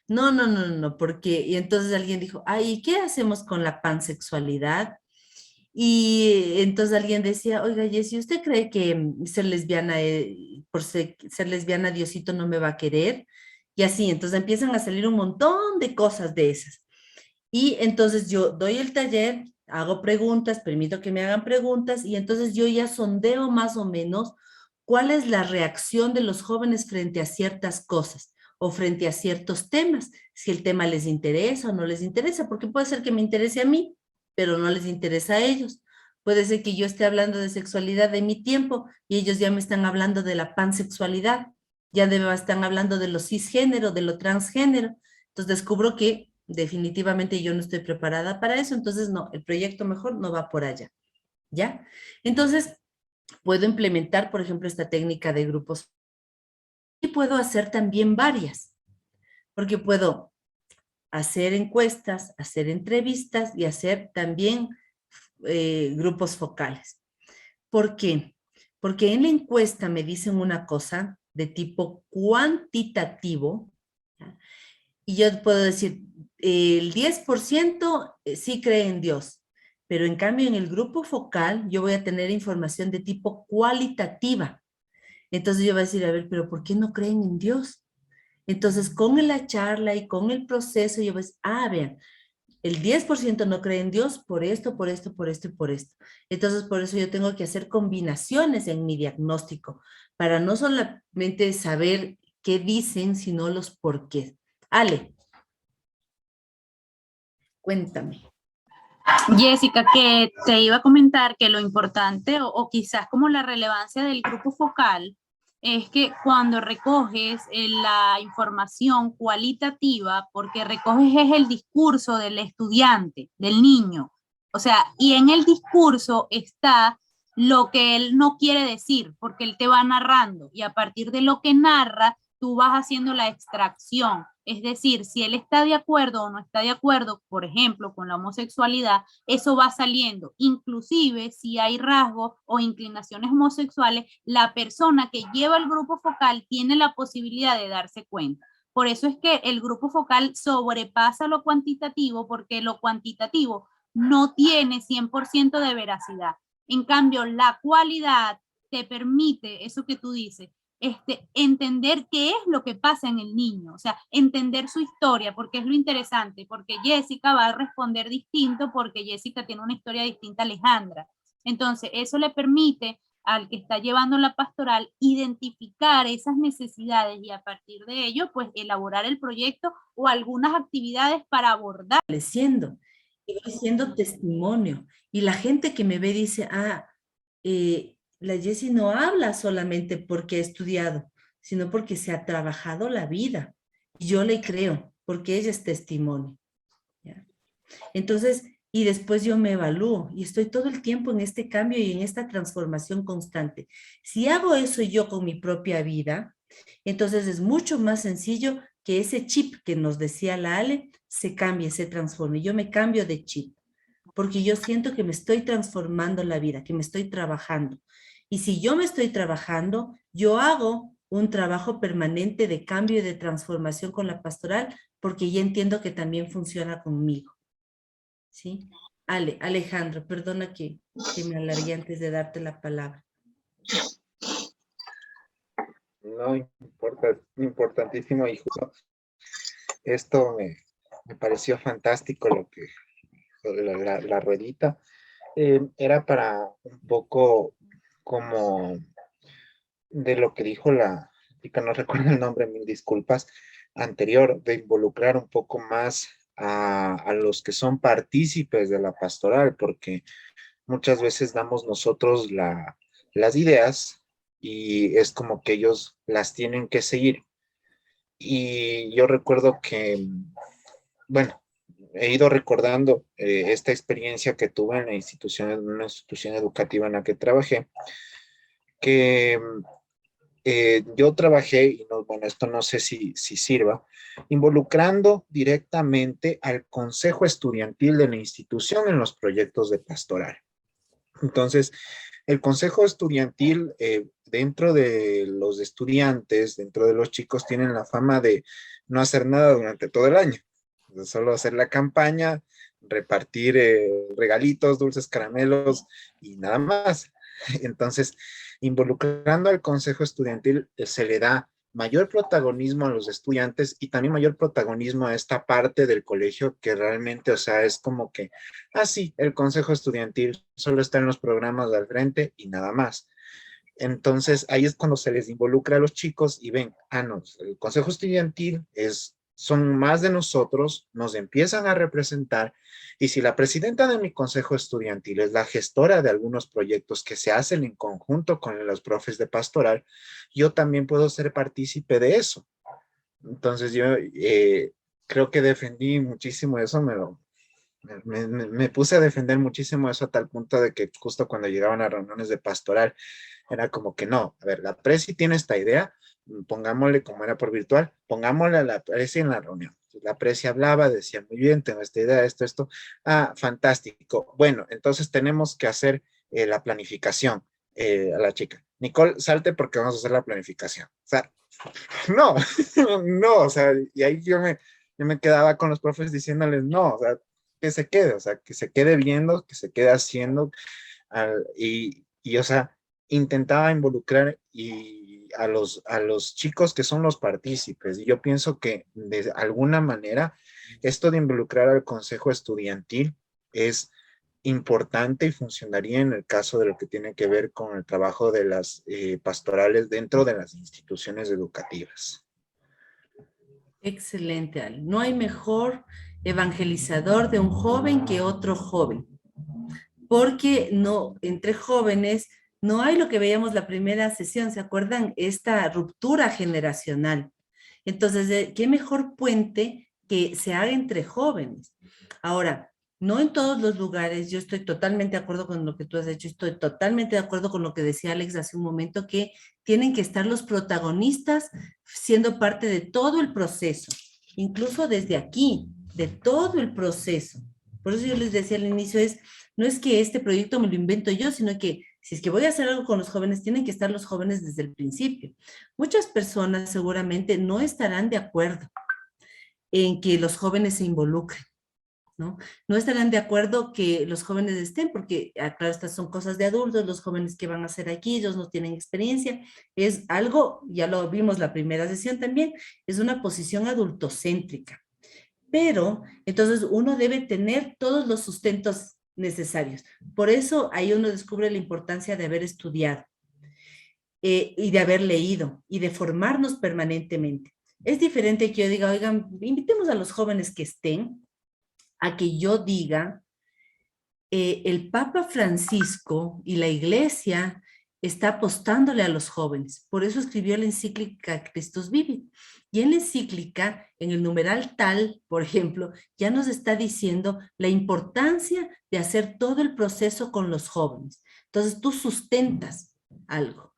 No, porque, y entonces alguien dijo, ¿y qué hacemos con la pansexualidad? Y entonces alguien decía, oiga, Jessy, ¿usted cree que ser lesbiana, por ser lesbiana, Diosito no me va a querer? Y así, entonces empiezan a salir un montón de cosas de esas. Y entonces yo doy el taller, hago preguntas, permito que me hagan preguntas, y entonces yo ya sondeo más o menos cuál es la reacción de los jóvenes frente a ciertas cosas o frente a ciertos temas, si el tema les interesa o no les interesa, porque puede ser que me interese a mí, pero no les interesa a ellos. Puede ser que yo esté hablando de sexualidad de mi tiempo y ellos ya me están hablando de la pansexualidad, ya están hablando de lo cisgénero, de lo transgénero. Entonces descubro que definitivamente yo no estoy preparada para eso, entonces no, el proyecto mejor no va por allá, ¿ya? Entonces puedo implementar, por ejemplo, esta técnica de grupos y puedo hacer también varias, porque puedo hacer encuestas, hacer entrevistas y hacer también grupos focales. ¿Por qué? Porque en la encuesta me dicen una cosa de tipo cuantitativo, ¿ya? Y yo puedo decir, el 10% sí cree en Dios, pero en cambio en el grupo focal yo voy a tener información de tipo cualitativa. Entonces yo voy a decir, a ver, pero ¿por qué no creen en Dios? Entonces con la charla y con el proceso yo voy a decir, vean, el 10% no cree en Dios por esto, por esto, por esto y por esto. Entonces, por eso yo tengo que hacer combinaciones en mi diagnóstico, para no solamente saber qué dicen, sino los por qué. Ale, cuéntame. Jessica, que te iba a comentar que lo importante o quizás como la relevancia del grupo focal es que cuando recoges la información cualitativa, porque recoges es el discurso del estudiante, del niño, o sea, y en el discurso está lo que él no quiere decir, porque él te va narrando, y a partir de lo que narra, tú vas haciendo la extracción. Es decir, si él está de acuerdo o no está de acuerdo, por ejemplo, con la homosexualidad, eso va saliendo. Inclusive, si hay rasgos o inclinaciones homosexuales, la persona que lleva el grupo focal tiene la posibilidad de darse cuenta. Por eso es que el grupo focal sobrepasa lo cuantitativo, porque lo cuantitativo no tiene 100% de veracidad. En cambio, la cualidad te permite, eso que tú dices, entender qué es lo que pasa en el niño, o sea, entender su historia, porque es lo interesante, porque Jessica va a responder distinto, porque Jessica tiene una historia distinta a Alejandra. Entonces, eso le permite al que está llevando la pastoral identificar esas necesidades y a partir de ello, pues, elaborar el proyecto o algunas actividades para abordar. Siendo, y voy siendo testimonio. Y la gente que me ve dice, la Jessie no habla solamente porque ha estudiado, sino porque se ha trabajado la vida. Y yo le creo, porque ella es testimonio. ¿Ya? Entonces, y después yo me evalúo y estoy todo el tiempo en este cambio y en esta transformación constante. Si hago eso yo con mi propia vida, entonces es mucho más sencillo que ese chip que nos decía la Ale se cambie, se transforme. Yo me cambio de chip, porque yo siento que me estoy transformando la vida, que me estoy trabajando. Y si yo me estoy trabajando, yo hago un trabajo permanente de cambio y de transformación con la pastoral, porque ya entiendo que también funciona conmigo. ¿Sí? Alejandro, perdona que me alargué antes de darte la palabra. No importa, es importantísimo y justo esto me pareció fantástico lo que la ruedita era para un poco como de lo que dijo la chica, no recuerdo el nombre, mil disculpas, anterior, de involucrar un poco más a los que son partícipes de la pastoral, porque muchas veces damos nosotros las ideas y es como que ellos las tienen que seguir. Y yo recuerdo que, bueno, he ido recordando esta experiencia que tuve en una institución educativa en la que trabajé, que yo trabajé, y no, bueno, esto no sé si sirva, involucrando directamente al consejo estudiantil de la institución en los proyectos de pastoral. Entonces, el consejo estudiantil dentro de los estudiantes, dentro de los chicos, tienen la fama de no hacer nada durante todo el año. De solo hacer la campaña, repartir regalitos, dulces, caramelos y nada más. Entonces, involucrando al consejo estudiantil se le da mayor protagonismo a los estudiantes y también mayor protagonismo a esta parte del colegio que realmente, o sea, es como que, sí, el consejo estudiantil solo está en los programas del frente y nada más. Entonces, ahí es cuando se les involucra a los chicos y ven, no, el consejo estudiantil son más de nosotros, nos empiezan a representar, y si la presidenta de mi consejo estudiantil es la gestora de algunos proyectos que se hacen en conjunto con los profes de pastoral, yo también puedo ser partícipe de eso. Entonces yo creo que defendí muchísimo eso, me puse a defender muchísimo eso a tal punto de que justo cuando llegaban a reuniones de pastoral, era como que no, a ver, la presi tiene esta idea, pongámosle, como era por virtual, pongámosle a la presi en la reunión. La presi hablaba, decía, muy bien, tengo esta idea, esto. Fantástico. Bueno, entonces tenemos que hacer la planificación a la chica. Nicole, salte porque vamos a hacer la planificación. O sea, no, no, o sea, y ahí yo me quedaba con los profes diciéndoles, no, o sea, que se quede, o sea, que se quede viendo, que se quede haciendo, y o sea, intentaba involucrar a los chicos que son los partícipes. Y yo pienso que de alguna manera esto de involucrar al consejo estudiantil es importante y funcionaría en el caso de lo que tiene que ver con el trabajo de las pastorales dentro de las instituciones educativas. Excelente, Ale. No hay mejor evangelizador de un joven que otro joven. Porque no, entre jóvenes No hay lo que veíamos la primera sesión, ¿se acuerdan? Esta ruptura generacional. Entonces, ¿qué mejor puente que se haga entre jóvenes? Ahora, no en todos los lugares, yo estoy totalmente de acuerdo con lo que tú has hecho, estoy totalmente de acuerdo con lo que decía Alex hace un momento, que tienen que estar los protagonistas siendo parte de todo el proceso, incluso desde aquí, de todo el proceso. Por eso yo les decía al inicio, no es que este proyecto me lo invento yo, sino que si es que voy a hacer algo con los jóvenes, tienen que estar los jóvenes desde el principio. Muchas personas seguramente no estarán de acuerdo en que los jóvenes se involucren, ¿no? No estarán de acuerdo que los jóvenes estén, porque, claro, estas son cosas de adultos, los jóvenes que van a hacer aquí, ellos no tienen experiencia, es algo, ya lo vimos la primera sesión también, es una posición adultocéntrica. Pero, entonces, uno debe tener todos los sustentos necesarios. Por eso, ahí uno descubre la importancia de haber estudiado y de haber leído y de formarnos permanentemente. Es diferente que yo diga, oigan, invitemos a los jóvenes que estén, a que yo diga, el Papa Francisco y la Iglesia está apostándole a los jóvenes. Por eso escribió la encíclica Christus Vivit. Y en la encíclica, en el numeral tal, por ejemplo, ya nos está diciendo la importancia de hacer todo el proceso con los jóvenes. Entonces tú sustentas algo.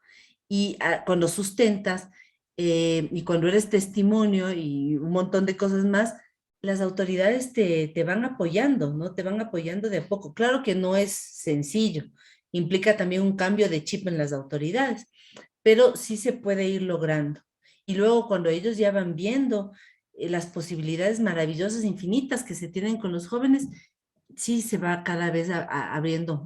Y cuando sustentas, y cuando eres testimonio y un montón de cosas más, las autoridades te van apoyando, ¿no? Te van apoyando de a poco. Claro que no es sencillo, implica también un cambio de chip en las autoridades, pero sí se puede ir logrando. Y luego cuando ellos ya van viendo las posibilidades maravillosas, infinitas que se tienen con los jóvenes, sí se va cada vez abriendo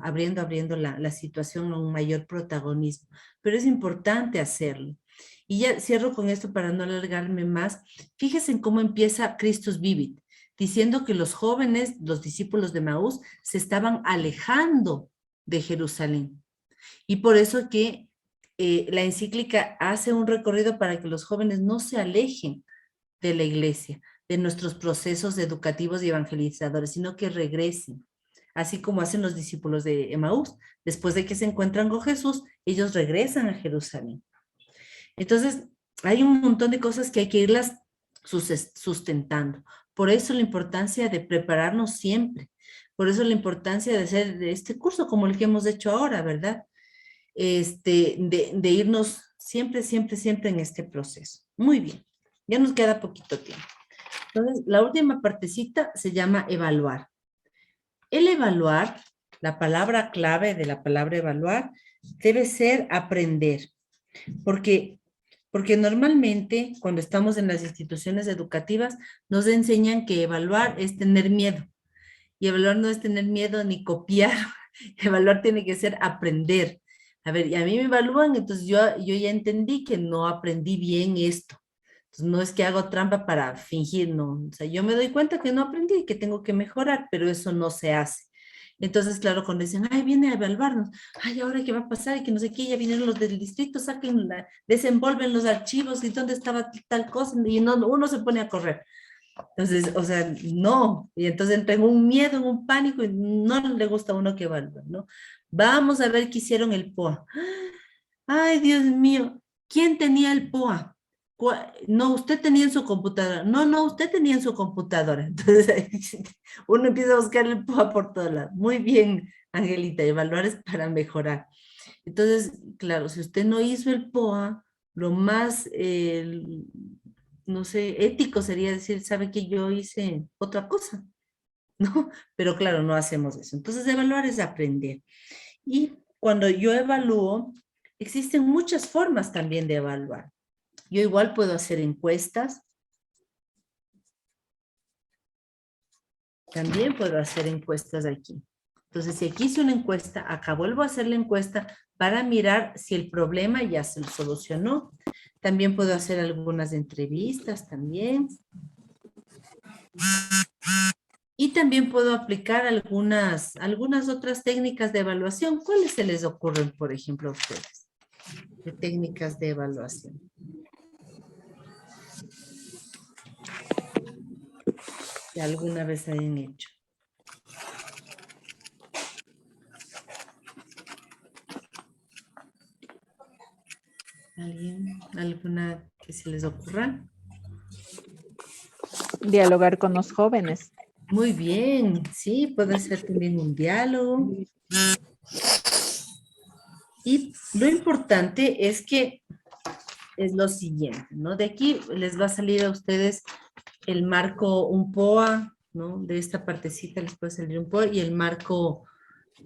la situación a un mayor protagonismo. Pero es importante hacerlo. Y ya cierro con esto para no alargarme más. Fíjense en cómo empieza Christus Vivit, diciendo que los jóvenes, los discípulos de Maús, se estaban alejando de Jerusalén. Y por eso que la encíclica hace un recorrido para que los jóvenes no se alejen de la iglesia, de nuestros procesos educativos y evangelizadores, sino que regresen, así como hacen los discípulos de Emaús. Después de que se encuentran con Jesús, ellos regresan a Jerusalén. Entonces, hay un montón de cosas que hay que irlas sustentando. Por eso la importancia de prepararnos siempre. Por eso la importancia de hacer este curso como el que hemos hecho ahora, ¿verdad? De irnos siempre en este proceso. Muy bien, ya nos queda poquito tiempo. Entonces, la última partecita se llama evaluar. El evaluar, la palabra clave de la palabra evaluar, debe ser aprender. Porque normalmente cuando estamos en las instituciones educativas nos enseñan que evaluar es tener miedo. Y evaluar no es tener miedo ni copiar. Evaluar tiene que ser aprender. A ver, y a mí me evalúan, entonces yo ya entendí que no aprendí bien esto. Entonces no es que hago trampa para fingir, no. O sea, yo me doy cuenta que no aprendí y que tengo que mejorar, pero eso no se hace. Entonces, claro, cuando dicen, ay, viene a evaluarnos, ay, ¿ahora qué va a pasar? Y que no sé qué, ya vienen los del distrito, desenvolven los archivos y dónde estaba tal cosa, y no, uno se pone a correr. Entonces, o sea, no, y entonces entra en un miedo, en un pánico, y no le gusta a uno que evalúe, ¿no? Vamos a ver qué hicieron el POA. Ay, Dios mío, ¿quién tenía el POA? No, usted tenía en su computadora. No, usted tenía en su computadora. Entonces, uno empieza a buscar el POA por todos lados. Muy bien, Angelita, evaluar es para mejorar. Entonces, claro, si usted no hizo el POA, lo más, no sé, ético sería decir, ¿sabe que yo hice otra cosa? ¿No? Pero claro, no hacemos eso. Entonces, evaluar es aprender. Y cuando yo evalúo, existen muchas formas también de evaluar. Yo igual puedo hacer encuestas. También puedo hacer encuestas aquí. Entonces, si aquí hice una encuesta, acá vuelvo a hacer la encuesta para mirar si el problema ya se solucionó. También puedo hacer algunas entrevistas también. Y también puedo aplicar algunas otras técnicas de evaluación. ¿Cuáles se les ocurren, por ejemplo, a ustedes? De técnicas de evaluación. Que alguna vez hayan hecho. ¿Alguien? ¿Alguna que se les ocurra? Dialogar con los jóvenes. Muy bien, sí, puede ser también un diálogo. Y lo importante es que es lo siguiente, ¿no? De aquí les va a salir a ustedes el marco, un POA, ¿no? De esta partecita les puede salir un POA y el marco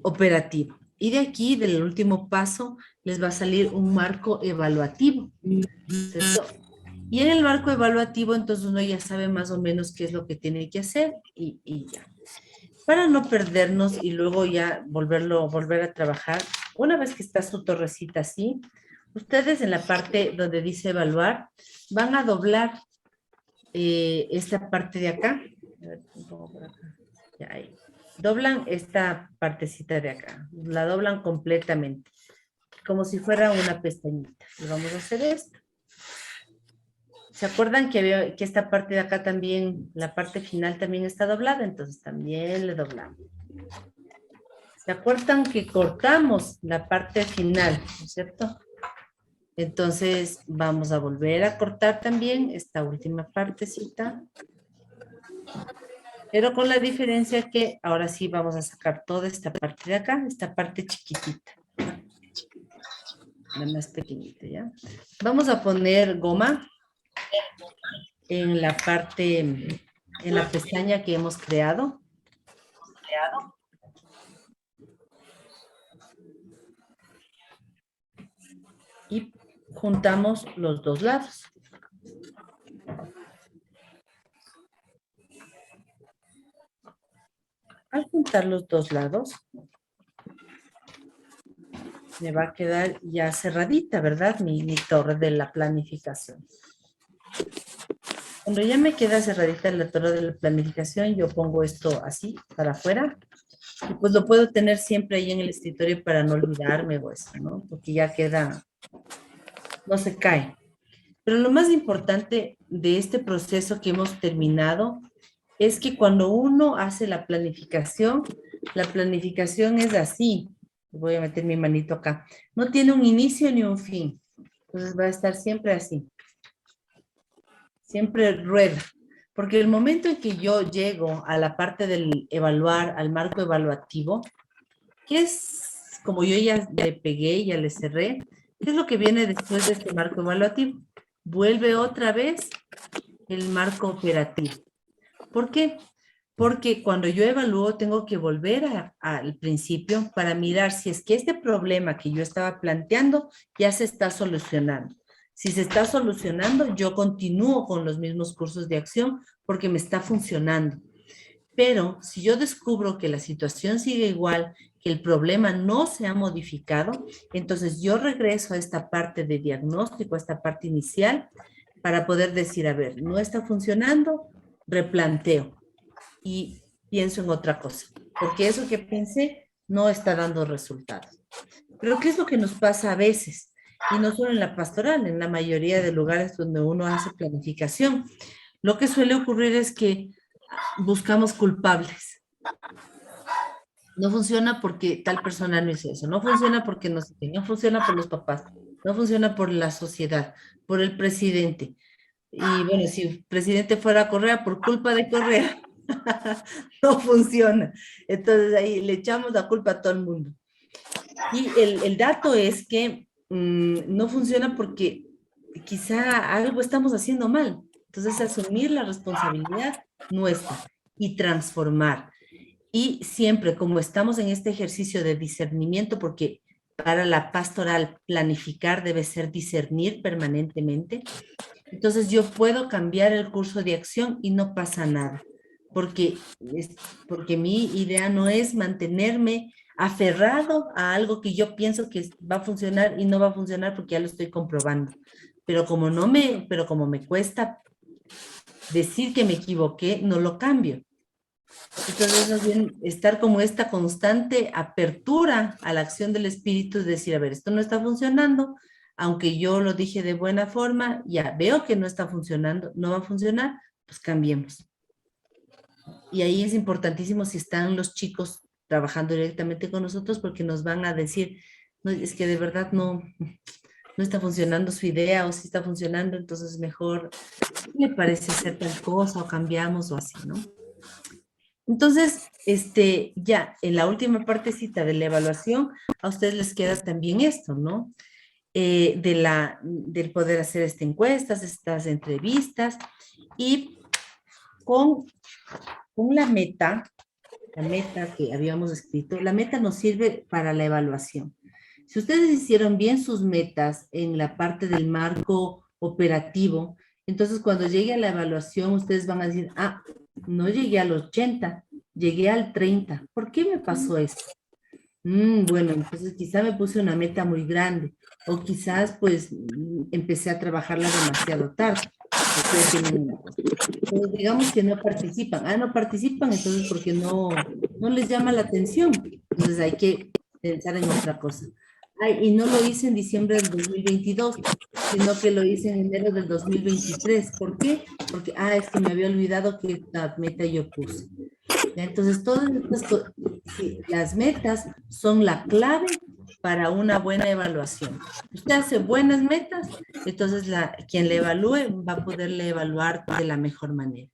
operativo. Y de aquí, del último paso, les va a salir un marco evaluativo, ¿cierto? Y en el marco evaluativo, entonces uno ya sabe más o menos qué es lo que tiene que hacer y ya. Para no perdernos y luego ya volver a trabajar, una vez que está su torrecita así, ustedes en la parte donde dice evaluar, van a doblar esta parte de acá. A ver, un poco por acá. Ya ahí. Doblan esta partecita de acá. La doblan completamente. Como si fuera una pestañita. Y vamos a hacer esto. ¿Se acuerdan que esta parte de acá también, la parte final también está doblada? Entonces también le doblamos. ¿Se acuerdan que cortamos la parte final, ¿no es cierto? Entonces vamos a volver a cortar también esta última partecita. Pero con la diferencia que ahora sí vamos a sacar toda esta parte de acá, esta parte chiquitita. La más pequeñita, ¿ya? Vamos a poner goma en la parte, en la pestaña que hemos creado. Y juntamos los dos lados. Al juntar los dos lados, me va a quedar ya cerradita, ¿verdad? Mi torre de la planificación. Cuando ya me queda cerradita la torre de la planificación, yo pongo esto así, para afuera. Y pues lo puedo tener siempre ahí en el escritorio para no olvidarme o eso, ¿no? Porque ya queda, no se cae. Pero lo más importante de este proceso que hemos terminado es que cuando uno hace la planificación es así. Voy a meter mi manito acá. No tiene un inicio ni un fin. Entonces va a estar siempre así. Siempre rueda. Porque el momento en que yo llego a la parte del evaluar, al marco evaluativo, que es, como yo ya le pegué, ya le cerré, ¿qué es lo que viene después de este marco evaluativo? Vuelve otra vez el marco operativo. ¿Por qué? Porque cuando yo evalúo tengo que volver al principio para mirar si es que este problema que yo estaba planteando ya se está solucionando. Si se está solucionando, yo continúo con los mismos cursos de acción porque me está funcionando. Pero si yo descubro que la situación sigue igual, que el problema no se ha modificado, entonces yo regreso a esta parte de diagnóstico, a esta parte inicial, para poder decir, a ver, no está funcionando, replanteo y pienso en otra cosa, porque eso que pensé no está dando resultados. Pero ¿qué es lo que nos pasa a veces? Y no solo en la pastoral, en la mayoría de lugares donde uno hace planificación. Lo que suele ocurrir es que buscamos culpables. No funciona porque tal persona no hizo eso, no funciona porque no sé qué, no funciona por los papás, no funciona por la sociedad, por el presidente. Y bueno, si el presidente fuera Correa, por culpa de Correa, no funciona. Entonces ahí le echamos la culpa a todo el mundo. Y el dato es que no funciona porque quizá algo estamos haciendo mal. Entonces asumir la responsabilidad nuestra y transformar. Y siempre, como estamos en este ejercicio de discernimiento, porque para la pastoral planificar debe ser discernir permanentemente, entonces yo puedo cambiar el curso de acción y no pasa nada, porque mi idea no es mantenerme aferrado a algo que yo pienso que va a funcionar y no va a funcionar porque ya lo estoy comprobando. Pero como me cuesta decir que me equivoqué, no lo cambio. Entonces, más bien, estar como esta constante apertura a la acción del espíritu, es decir, a ver, esto no está funcionando, aunque yo lo dije de buena forma, ya veo que no está funcionando, no va a funcionar, pues cambiemos. Y ahí es importantísimo si están los chicos trabajando directamente con nosotros, porque nos van a decir, no, es que de verdad no no está funcionando su idea o si está funcionando, entonces mejor me parece hacer tal cosa o cambiamos o así, ¿no? Entonces, ya en la última partecita de la evaluación, a ustedes les queda también esto, ¿no? Del poder hacer estas encuestas, estas entrevistas y con la meta que habíamos escrito, la meta nos sirve para la evaluación. Si ustedes hicieron bien sus metas en la parte del marco operativo, entonces cuando llegue a la evaluación, ustedes van a decir, ah, no llegué al 80, llegué al 30. ¿Por qué me pasó esto? Bueno, entonces quizá me puse una meta muy grande o quizás pues empecé a trabajarla demasiado tarde. Entonces, digamos que no participan. Ah, no participan, entonces porque no les llama la atención. Entonces hay que pensar en otra cosa. Ay, y no lo hice en diciembre del 2022, sino que lo hice en enero del 2023. ¿Por qué? Porque, es que me había olvidado que la meta yo puse. ¿Ya? Entonces, todas estas sí, las metas son la clave para una buena evaluación. Usted hace buenas metas, entonces quien le evalúe va a poderle evaluar de la mejor manera.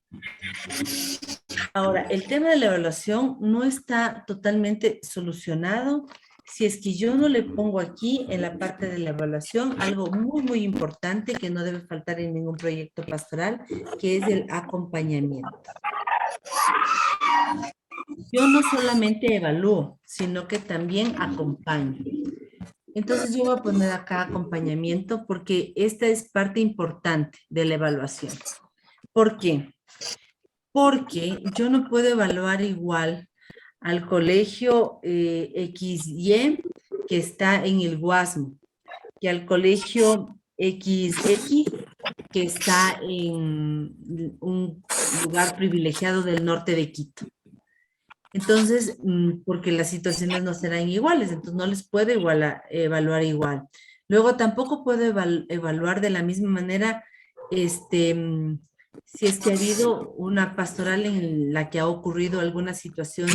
Ahora, el tema de la evaluación no está totalmente solucionado si es que yo no le pongo aquí en la parte de la evaluación algo muy, muy importante que no debe faltar en ningún proyecto pastoral, que es el acompañamiento. Yo no solamente evalúo, sino que también acompaño. Entonces yo voy a poner acá acompañamiento porque esta es parte importante de la evaluación. ¿Por qué? Porque yo no puedo evaluar igual al colegio XY que está en el Guasmo, que al colegio XX que está en un lugar privilegiado del norte de Quito. Entonces, porque las situaciones no serán iguales, entonces no les puedo evaluar igual. Luego tampoco puedo evaluar de la misma manera si es que ha habido una pastoral en la que ha ocurrido alguna situación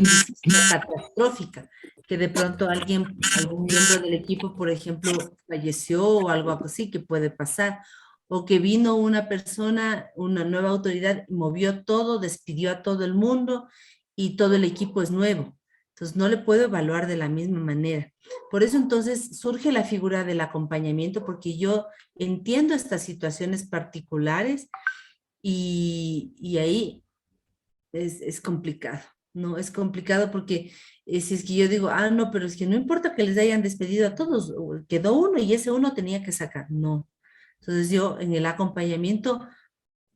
catastrófica, que de pronto algún miembro del equipo, por ejemplo, falleció o algo así que puede pasar, o que vino una persona, una nueva autoridad, movió todo, despidió a todo el mundo y todo el equipo es nuevo. Entonces no le puedo evaluar de la misma manera. Por eso entonces surge la figura del acompañamiento, porque yo entiendo estas situaciones particulares y ahí es complicado, ¿no? Es complicado porque si es que yo digo, no, pero es que no importa que les hayan despedido a todos, quedó uno y ese uno tenía que sacar. No. Entonces yo en el acompañamiento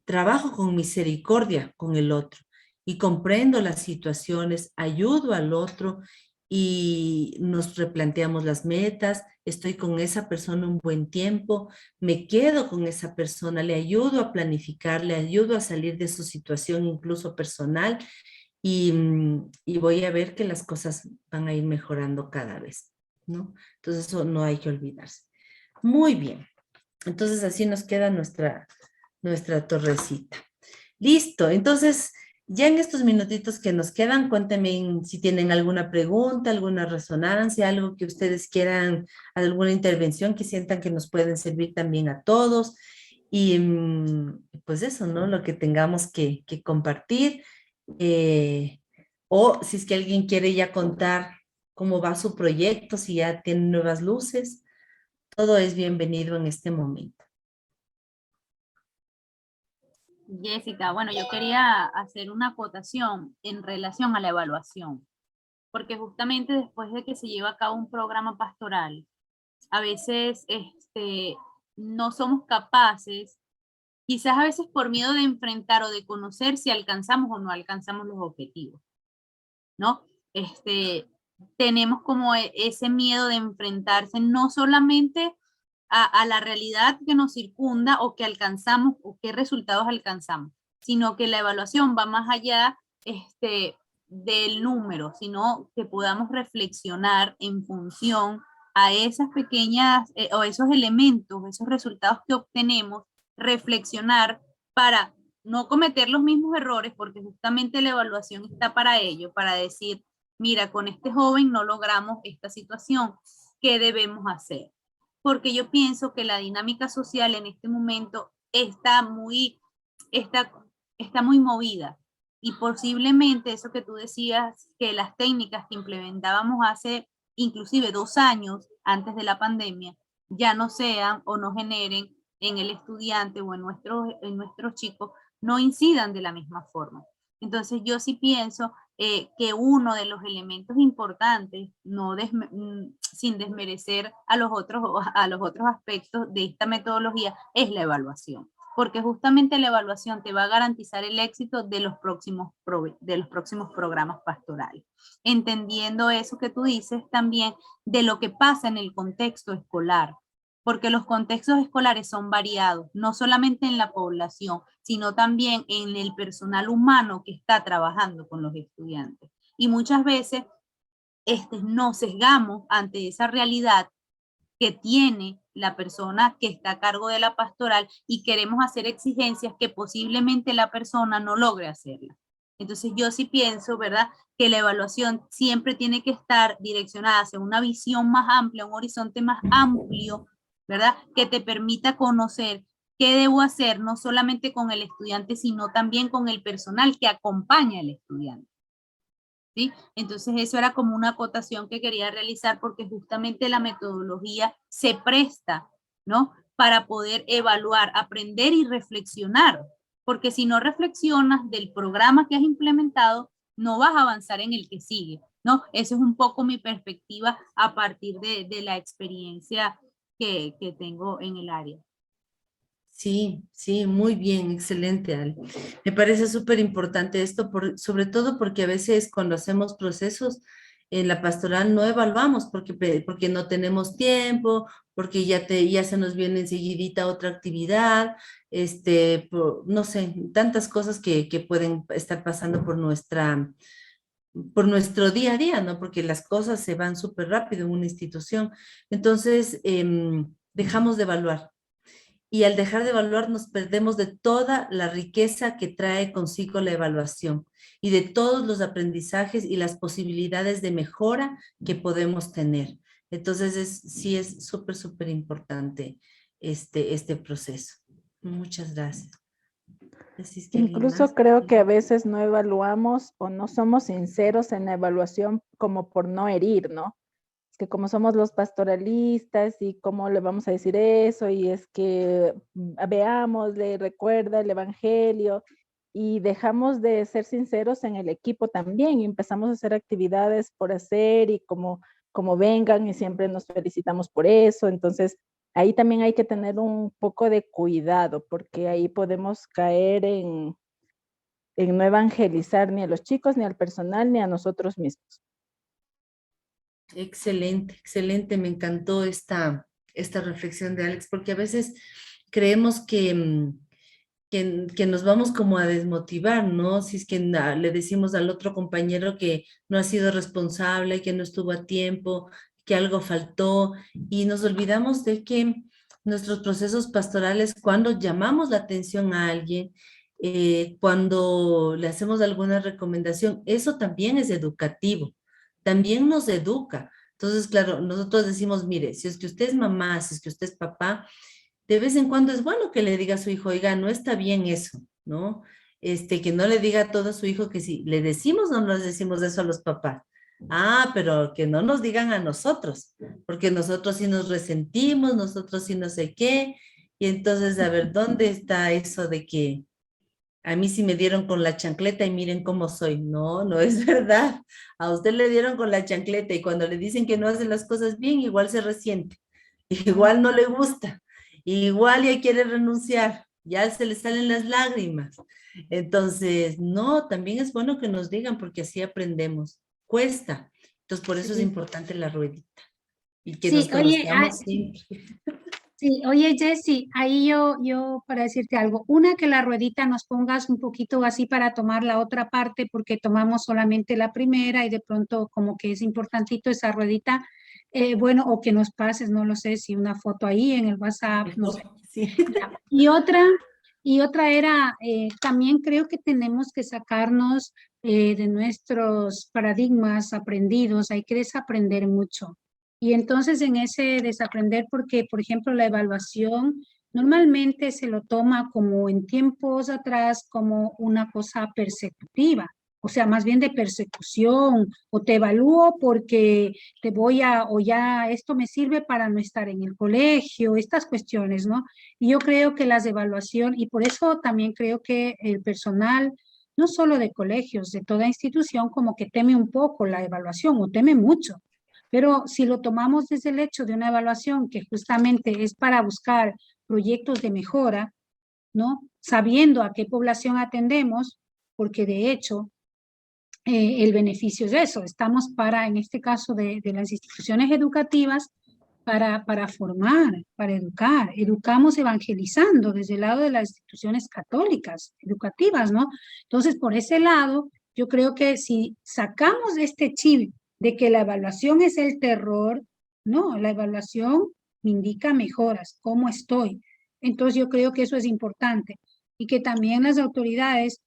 trabajo con misericordia con el otro y comprendo las situaciones, ayudo al otro y nos replanteamos las metas, estoy con esa persona un buen tiempo, me quedo con esa persona, le ayudo a planificar, le ayudo a salir de su situación incluso personal y voy a ver que las cosas van a ir mejorando cada vez, ¿no? Entonces eso no hay que olvidarse. Muy bien, entonces así nos queda nuestra torrecita. Listo, entonces ya en estos minutitos que nos quedan, cuéntenme si tienen alguna pregunta, alguna resonancia, algo que ustedes quieran, alguna intervención que sientan que nos pueden servir también a todos. Y pues eso, ¿no? Lo que tengamos que compartir. O si es que alguien quiere ya contar cómo va su proyecto, si ya tiene nuevas luces, todo es bienvenido en este momento. Jessica, bueno, yo quería hacer una acotación en relación a la evaluación, porque justamente después de que se lleva a cabo un programa pastoral, a veces no somos capaces, quizás a veces por miedo de enfrentar o de conocer si alcanzamos o no alcanzamos los objetivos, ¿no? Tenemos como ese miedo de enfrentarse no solamente a la realidad que nos circunda o que alcanzamos o qué resultados alcanzamos, sino que la evaluación va más allá del número, sino que podamos reflexionar en función a esas pequeñas o esos elementos, esos resultados que obtenemos, reflexionar para no cometer los mismos errores, porque justamente la evaluación está para ello, para decir, mira, con este joven no logramos esta situación, ¿qué debemos hacer? porque yo pienso que la dinámica social en este momento está muy movida. Y posiblemente eso que tú decías, que las técnicas que implementábamos hace inclusive 2 años antes de la pandemia, ya no sean o no generen en el estudiante o en nuestros chicos, no incidan de la misma forma. Entonces yo sí pienso que uno de los elementos importantes, sin desmerecer a los otros aspectos de esta metodología, es la evaluación. Porque justamente la evaluación te va a garantizar el éxito de los próximos programas pastorales. Entendiendo eso que tú dices también de lo que pasa en el contexto escolar, porque los contextos escolares son variados, no solamente en la población, sino también en el personal humano que está trabajando con los estudiantes. Y muchas veces nos sesgamos ante esa realidad que tiene la persona que está a cargo de la pastoral y queremos hacer exigencias que posiblemente la persona no logre hacerlas. Entonces yo sí pienso, ¿verdad?, que la evaluación siempre tiene que estar direccionada hacia una visión más amplia, un horizonte más amplio, ¿verdad?, que te permita conocer qué debo hacer, no solamente con el estudiante, sino también con el personal que acompaña al estudiante. ¿Sí? Entonces eso era como una acotación que quería realizar porque justamente la metodología se presta, ¿no?, para poder evaluar, aprender y reflexionar, porque si no reflexionas del programa que has implementado, no vas a avanzar en el que sigue, ¿no? Esa es un poco mi perspectiva a partir de la experiencia que tengo en el área. Sí, sí, muy bien, excelente, Ale. Me parece súper importante esto, sobre todo porque a veces cuando hacemos procesos en la pastoral no evaluamos porque no tenemos tiempo, porque ya se nos viene enseguidita otra actividad, no sé, tantas cosas que pueden estar pasando por nuestro día a día, ¿no? Porque las cosas se van súper rápido en una institución. Entonces, dejamos de evaluar. Y al dejar de evaluar nos perdemos de toda la riqueza que trae consigo la evaluación y de todos los aprendizajes y las posibilidades de mejora que podemos tener. Entonces, sí es súper, súper importante este proceso. Muchas gracias. Así es que alguien Incluso más. creo que a veces no evaluamos o no somos sinceros en la evaluación como por no herir, ¿no? Es que como somos los pastoralistas y cómo le vamos a decir eso, y es que veamos, le recuerda el evangelio, y dejamos de ser sinceros en el equipo también, y empezamos a hacer actividades por hacer y como vengan y siempre nos felicitamos por eso. Entonces ahí también hay que tener un poco de cuidado, porque ahí podemos caer en no evangelizar ni a los chicos, ni al personal, ni a nosotros mismos. Excelente, excelente. Me encantó esta reflexión de Alex, porque a veces creemos que nos vamos como a desmotivar, ¿no? Si es que le decimos al otro compañero que no ha sido responsable, que no estuvo a tiempo, que algo faltó, y nos olvidamos de que nuestros procesos pastorales, cuando llamamos la atención a alguien, cuando le hacemos alguna recomendación, eso también es educativo, también nos educa. Entonces, claro, nosotros decimos, mire, si es que usted es mamá, si es que usted es papá, de vez en cuando es bueno que le diga a su hijo, oiga, no está bien eso, ¿no? Que no le diga a todo a su hijo que si le decimos, no nos decimos eso a los papás. Ah, pero que no nos digan a nosotros, porque nosotros sí nos resentimos, nosotros sí no sé qué, y entonces, a ver, ¿dónde está eso de que a mí sí me dieron con la chancleta y miren cómo soy? No, no es verdad. A usted le dieron con la chancleta y cuando le dicen que no hace las cosas bien, igual se resiente, igual no le gusta. Igual ya quiere renunciar, ya se le salen las lágrimas. Entonces, no, también es bueno que nos digan porque así aprendemos. Cuesta. Entonces, por eso es importante la ruedita. Y que nos conozcamos siempre. Sí, oye, Jessy, ahí yo para decirte algo, una, que la ruedita nos pongas un poquito así para tomar la otra parte, porque tomamos solamente la primera y de pronto como que es importantito esa ruedita, bueno, o que nos pases, no lo sé, si una foto ahí en el WhatsApp, no sé. Sí. Y otra era, también creo que tenemos que sacarnos de nuestros paradigmas aprendidos, hay que desaprender mucho. Y entonces en ese desaprender, porque por ejemplo la evaluación normalmente se lo toma como en tiempos atrás como una cosa persecutiva, o sea, más bien de persecución, o te evalúo porque te voy a, o ya esto me sirve para no estar en el colegio, estas cuestiones, ¿no? Y yo creo que las evaluaciones, y por eso también creo que el personal, no solo de colegios, de toda institución, como que teme un poco la evaluación, o teme mucho. Pero si lo tomamos desde el hecho de una evaluación que justamente es para buscar proyectos de mejora, ¿no? Sabiendo a qué población atendemos, porque de hecho el beneficio es eso, estamos para, en este caso de las instituciones educativas, para formar, para educar, educamos evangelizando desde el lado de las instituciones católicas, educativas, ¿no? Entonces, por ese lado, yo creo que si sacamos este chip de que la evaluación es el terror, no, la evaluación me indica mejoras, cómo estoy. Entonces, yo creo que eso es importante y que también las autoridades,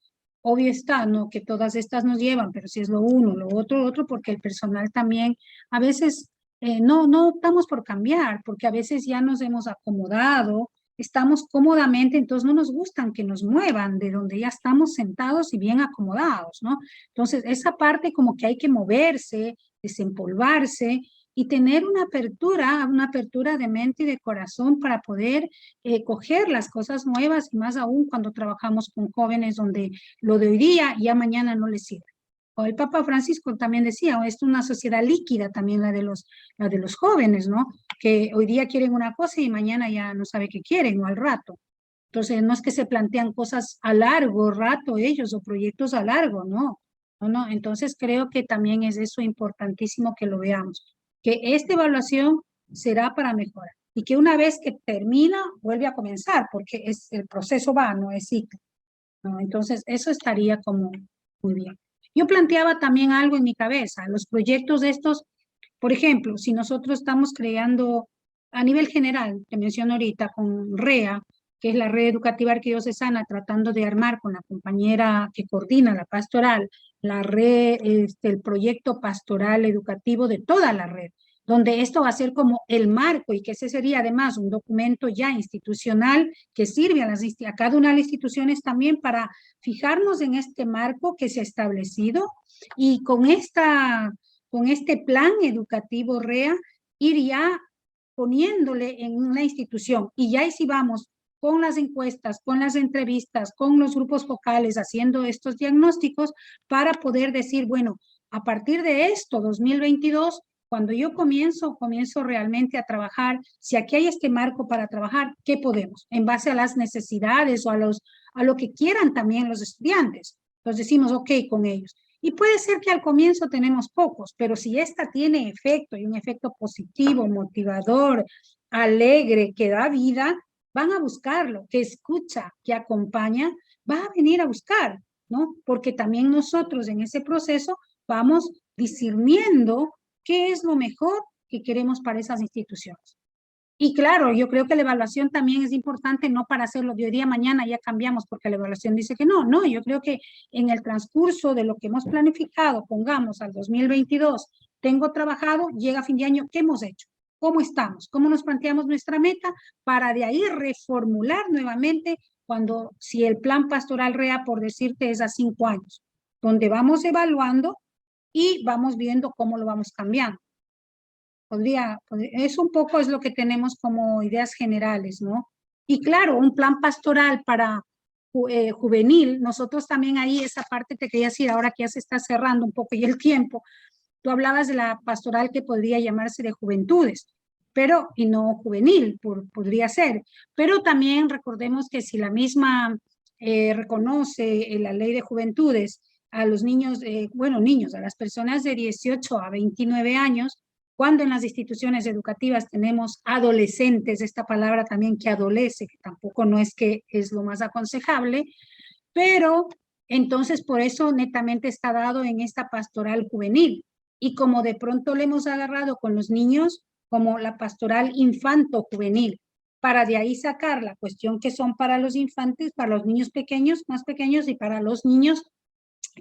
obvio está, ¿no? Que todas estas nos llevan, pero si es lo uno, lo otro, porque el personal también a veces no optamos por cambiar, porque a veces ya nos hemos acomodado, estamos cómodamente, entonces no nos gustan que nos muevan de donde ya estamos sentados y bien acomodados, ¿no? Entonces, esa parte como que hay que moverse, desempolvarse y tener una apertura de mente y de corazón para poder coger las cosas nuevas y más aún cuando trabajamos con jóvenes donde lo de hoy día ya mañana no les sirve. O el Papa Francisco también decía, es una sociedad líquida también la de los jóvenes, ¿no? Que hoy día quieren una cosa y mañana ya no sabe qué quieren o al rato. Entonces, no es que se plantean cosas a largo rato ellos o proyectos a largo, no. No. Entonces, creo que también es eso importantísimo que lo veamos. Que esta evaluación será para mejorar y que una vez que termina, vuelve a comenzar, porque el proceso va, no es ciclo, ¿no? Entonces, eso estaría como muy bien. Yo planteaba también algo en mi cabeza, los proyectos de estos, por ejemplo, si nosotros estamos creando a nivel general, te menciono ahorita con REA, que es la Red Educativa Arquidiocesana, tratando de armar con la compañera que coordina la pastoral, la red, el proyecto pastoral educativo de toda la red, donde esto va a ser como el marco y que ese sería además un documento ya institucional que sirve a cada una de las instituciones también para fijarnos en este marco que se ha establecido y con este plan educativo REA ir ya poniéndole en una institución y ya si vamos con las encuestas, con las entrevistas, con los grupos focales, haciendo estos diagnósticos para poder decir, bueno, a partir de esto, 2022, cuando yo comienzo realmente a trabajar, si aquí hay este marco para trabajar, ¿qué podemos? En base a las necesidades o a lo que quieran también los estudiantes. Entonces decimos, ok, con ellos. Y puede ser que al comienzo tenemos pocos, pero si esta tiene efecto y un efecto positivo, motivador, alegre, que da vida, van a buscarlo, que escucha, que acompaña, va a venir a buscar, ¿no? Porque también nosotros en ese proceso vamos discerniendo qué es lo mejor que queremos para esas instituciones. Y claro, yo creo que la evaluación también es importante, no para hacerlo de hoy día a mañana ya cambiamos porque la evaluación dice que no, yo creo que en el transcurso de lo que hemos planificado, pongamos al 2022, tengo trabajado, llega fin de año, ¿qué hemos hecho? ¿Cómo estamos? ¿Cómo nos planteamos nuestra meta? Para de ahí reformular nuevamente si el plan pastoral REA, por decirte, es a 5 años, donde vamos evaluando y vamos viendo cómo lo vamos cambiando. Eso un poco es lo que tenemos como ideas generales, ¿no? Y claro, un plan pastoral para juvenil, nosotros también ahí esa parte te quería decir, ahora que ya se está cerrando un poco y el tiempo, tú hablabas de la pastoral que podría llamarse de juventudes, y no juvenil, podría ser. Pero también recordemos que si la misma reconoce la ley de juventudes a los niños, a las personas de 18 a 29 años, cuando en las instituciones educativas tenemos adolescentes, esta palabra también que adolece, que tampoco no es que es lo más aconsejable, pero entonces por eso netamente está dado en esta pastoral juvenil. Y como de pronto le hemos agarrado con los niños, como la pastoral infanto-juvenil, para de ahí sacar la cuestión que son para los infantes, para los niños pequeños, más pequeños, y para los niños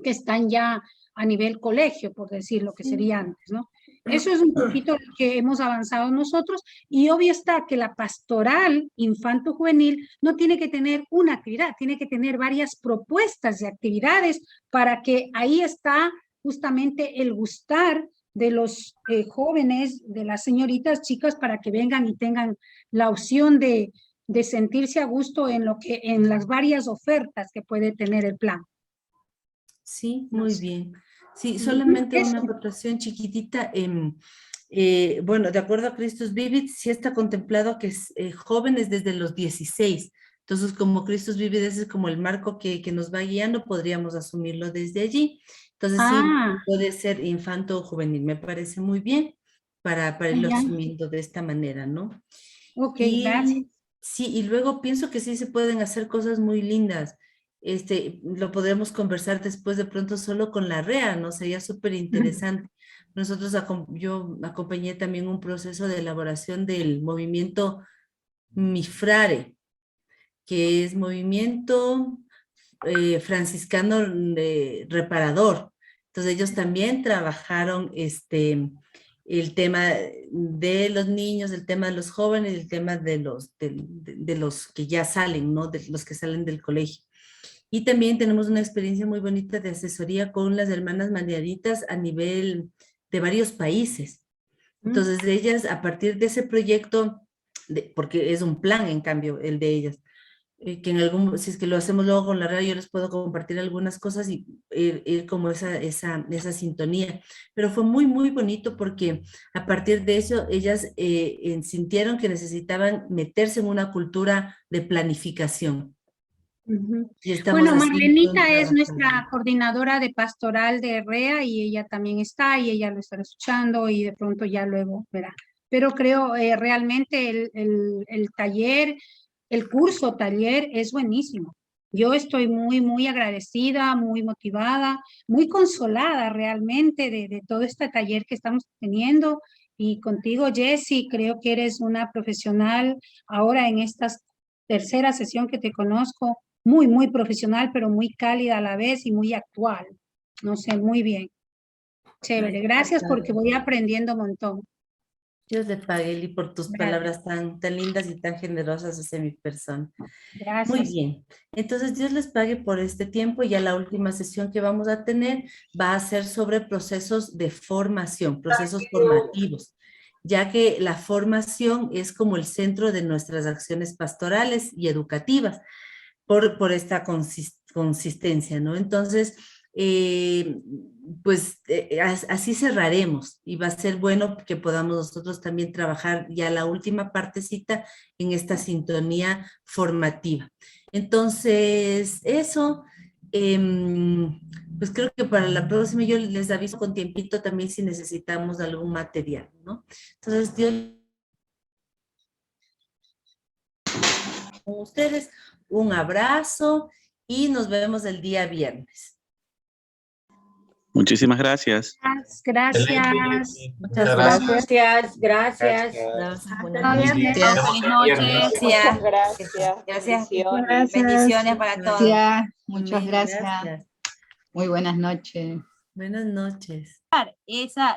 que están ya a nivel colegio, por decir lo que sería antes, ¿no? Eso es un poquito lo que hemos avanzado nosotros, y obvio está que la pastoral infanto-juvenil no tiene que tener una actividad, tiene que tener varias propuestas de actividades para que ahí está justamente el gustar de los jóvenes, de las señoritas, chicas, para que vengan y tengan la opción de sentirse a gusto en las varias ofertas que puede tener el plan. Sí, muy bien. Sí, solamente una acotación chiquitita. Bueno, de acuerdo a Christus Vivit, sí está contemplado que es jóvenes desde los 16. Entonces, como Christus Vivit es como el marco que nos va guiando, podríamos asumirlo desde allí. Entonces, sí, puede ser infanto o juvenil. Me parece muy bien para irlo asumiendo de esta manera, ¿no? Ok, gracias. Sí, y luego pienso que sí se pueden hacer cosas muy lindas. Lo podremos conversar después de pronto solo con la REA, ¿no? Sería súper interesante. Nosotros, yo acompañé también un proceso de elaboración del movimiento Mifrare, que es movimiento franciscano reparador. Entonces ellos también trabajaron el tema de los niños, el tema de los jóvenes, el tema de los que ya salen, ¿no? De los que salen del colegio. Y también tenemos una experiencia muy bonita de asesoría con las hermanas marianitas a nivel de varios países. Entonces ellas, a partir de ese proyecto, porque es un plan en cambio el de ellas, que si es que lo hacemos luego con la radio, yo les puedo compartir algunas cosas y ir como esa sintonía. Pero fue muy, muy bonito porque a partir de eso ellas sintieron que necesitaban meterse en una cultura de planificación. Bueno, Marlenita es nuestra coordinadora de pastoral de REA y ella también está y ella lo estará escuchando y de pronto ya luego verá. Pero creo realmente el taller, el curso taller es buenísimo. Yo estoy muy, muy agradecida, muy motivada, muy consolada realmente de todo este taller que estamos teniendo. Y contigo, Jessie, creo que eres una profesional ahora en esta tercera sesión que te conozco, muy, muy profesional, pero muy cálida a la vez y muy actual. No sé, muy bien. Chévere, gracias porque voy aprendiendo un montón. Dios le pague, Eli, por tus palabras tan lindas y tan generosas hacia mi persona. Gracias. Muy bien. Entonces, Dios les pague por este tiempo. Ya la última sesión que vamos a tener va a ser sobre procesos de formación, procesos formativos, ya que la formación es como el centro de nuestras acciones pastorales y educativas por esta consistencia, ¿no? Entonces, así cerraremos y va a ser bueno que podamos nosotros también trabajar ya la última partecita en esta sintonía formativa. Entonces, eso, pues creo que para la próxima yo les aviso con tiempito también si necesitamos algún material, ¿no? Entonces, Dios con ustedes, un abrazo y nos vemos el día viernes. Muchísimas gracias. Gracias. Muchas gracias. Buenas noches. Gracias. Bendiciones para todos. Muchas gracias. Muy buenas noches. Buenas noches. Esa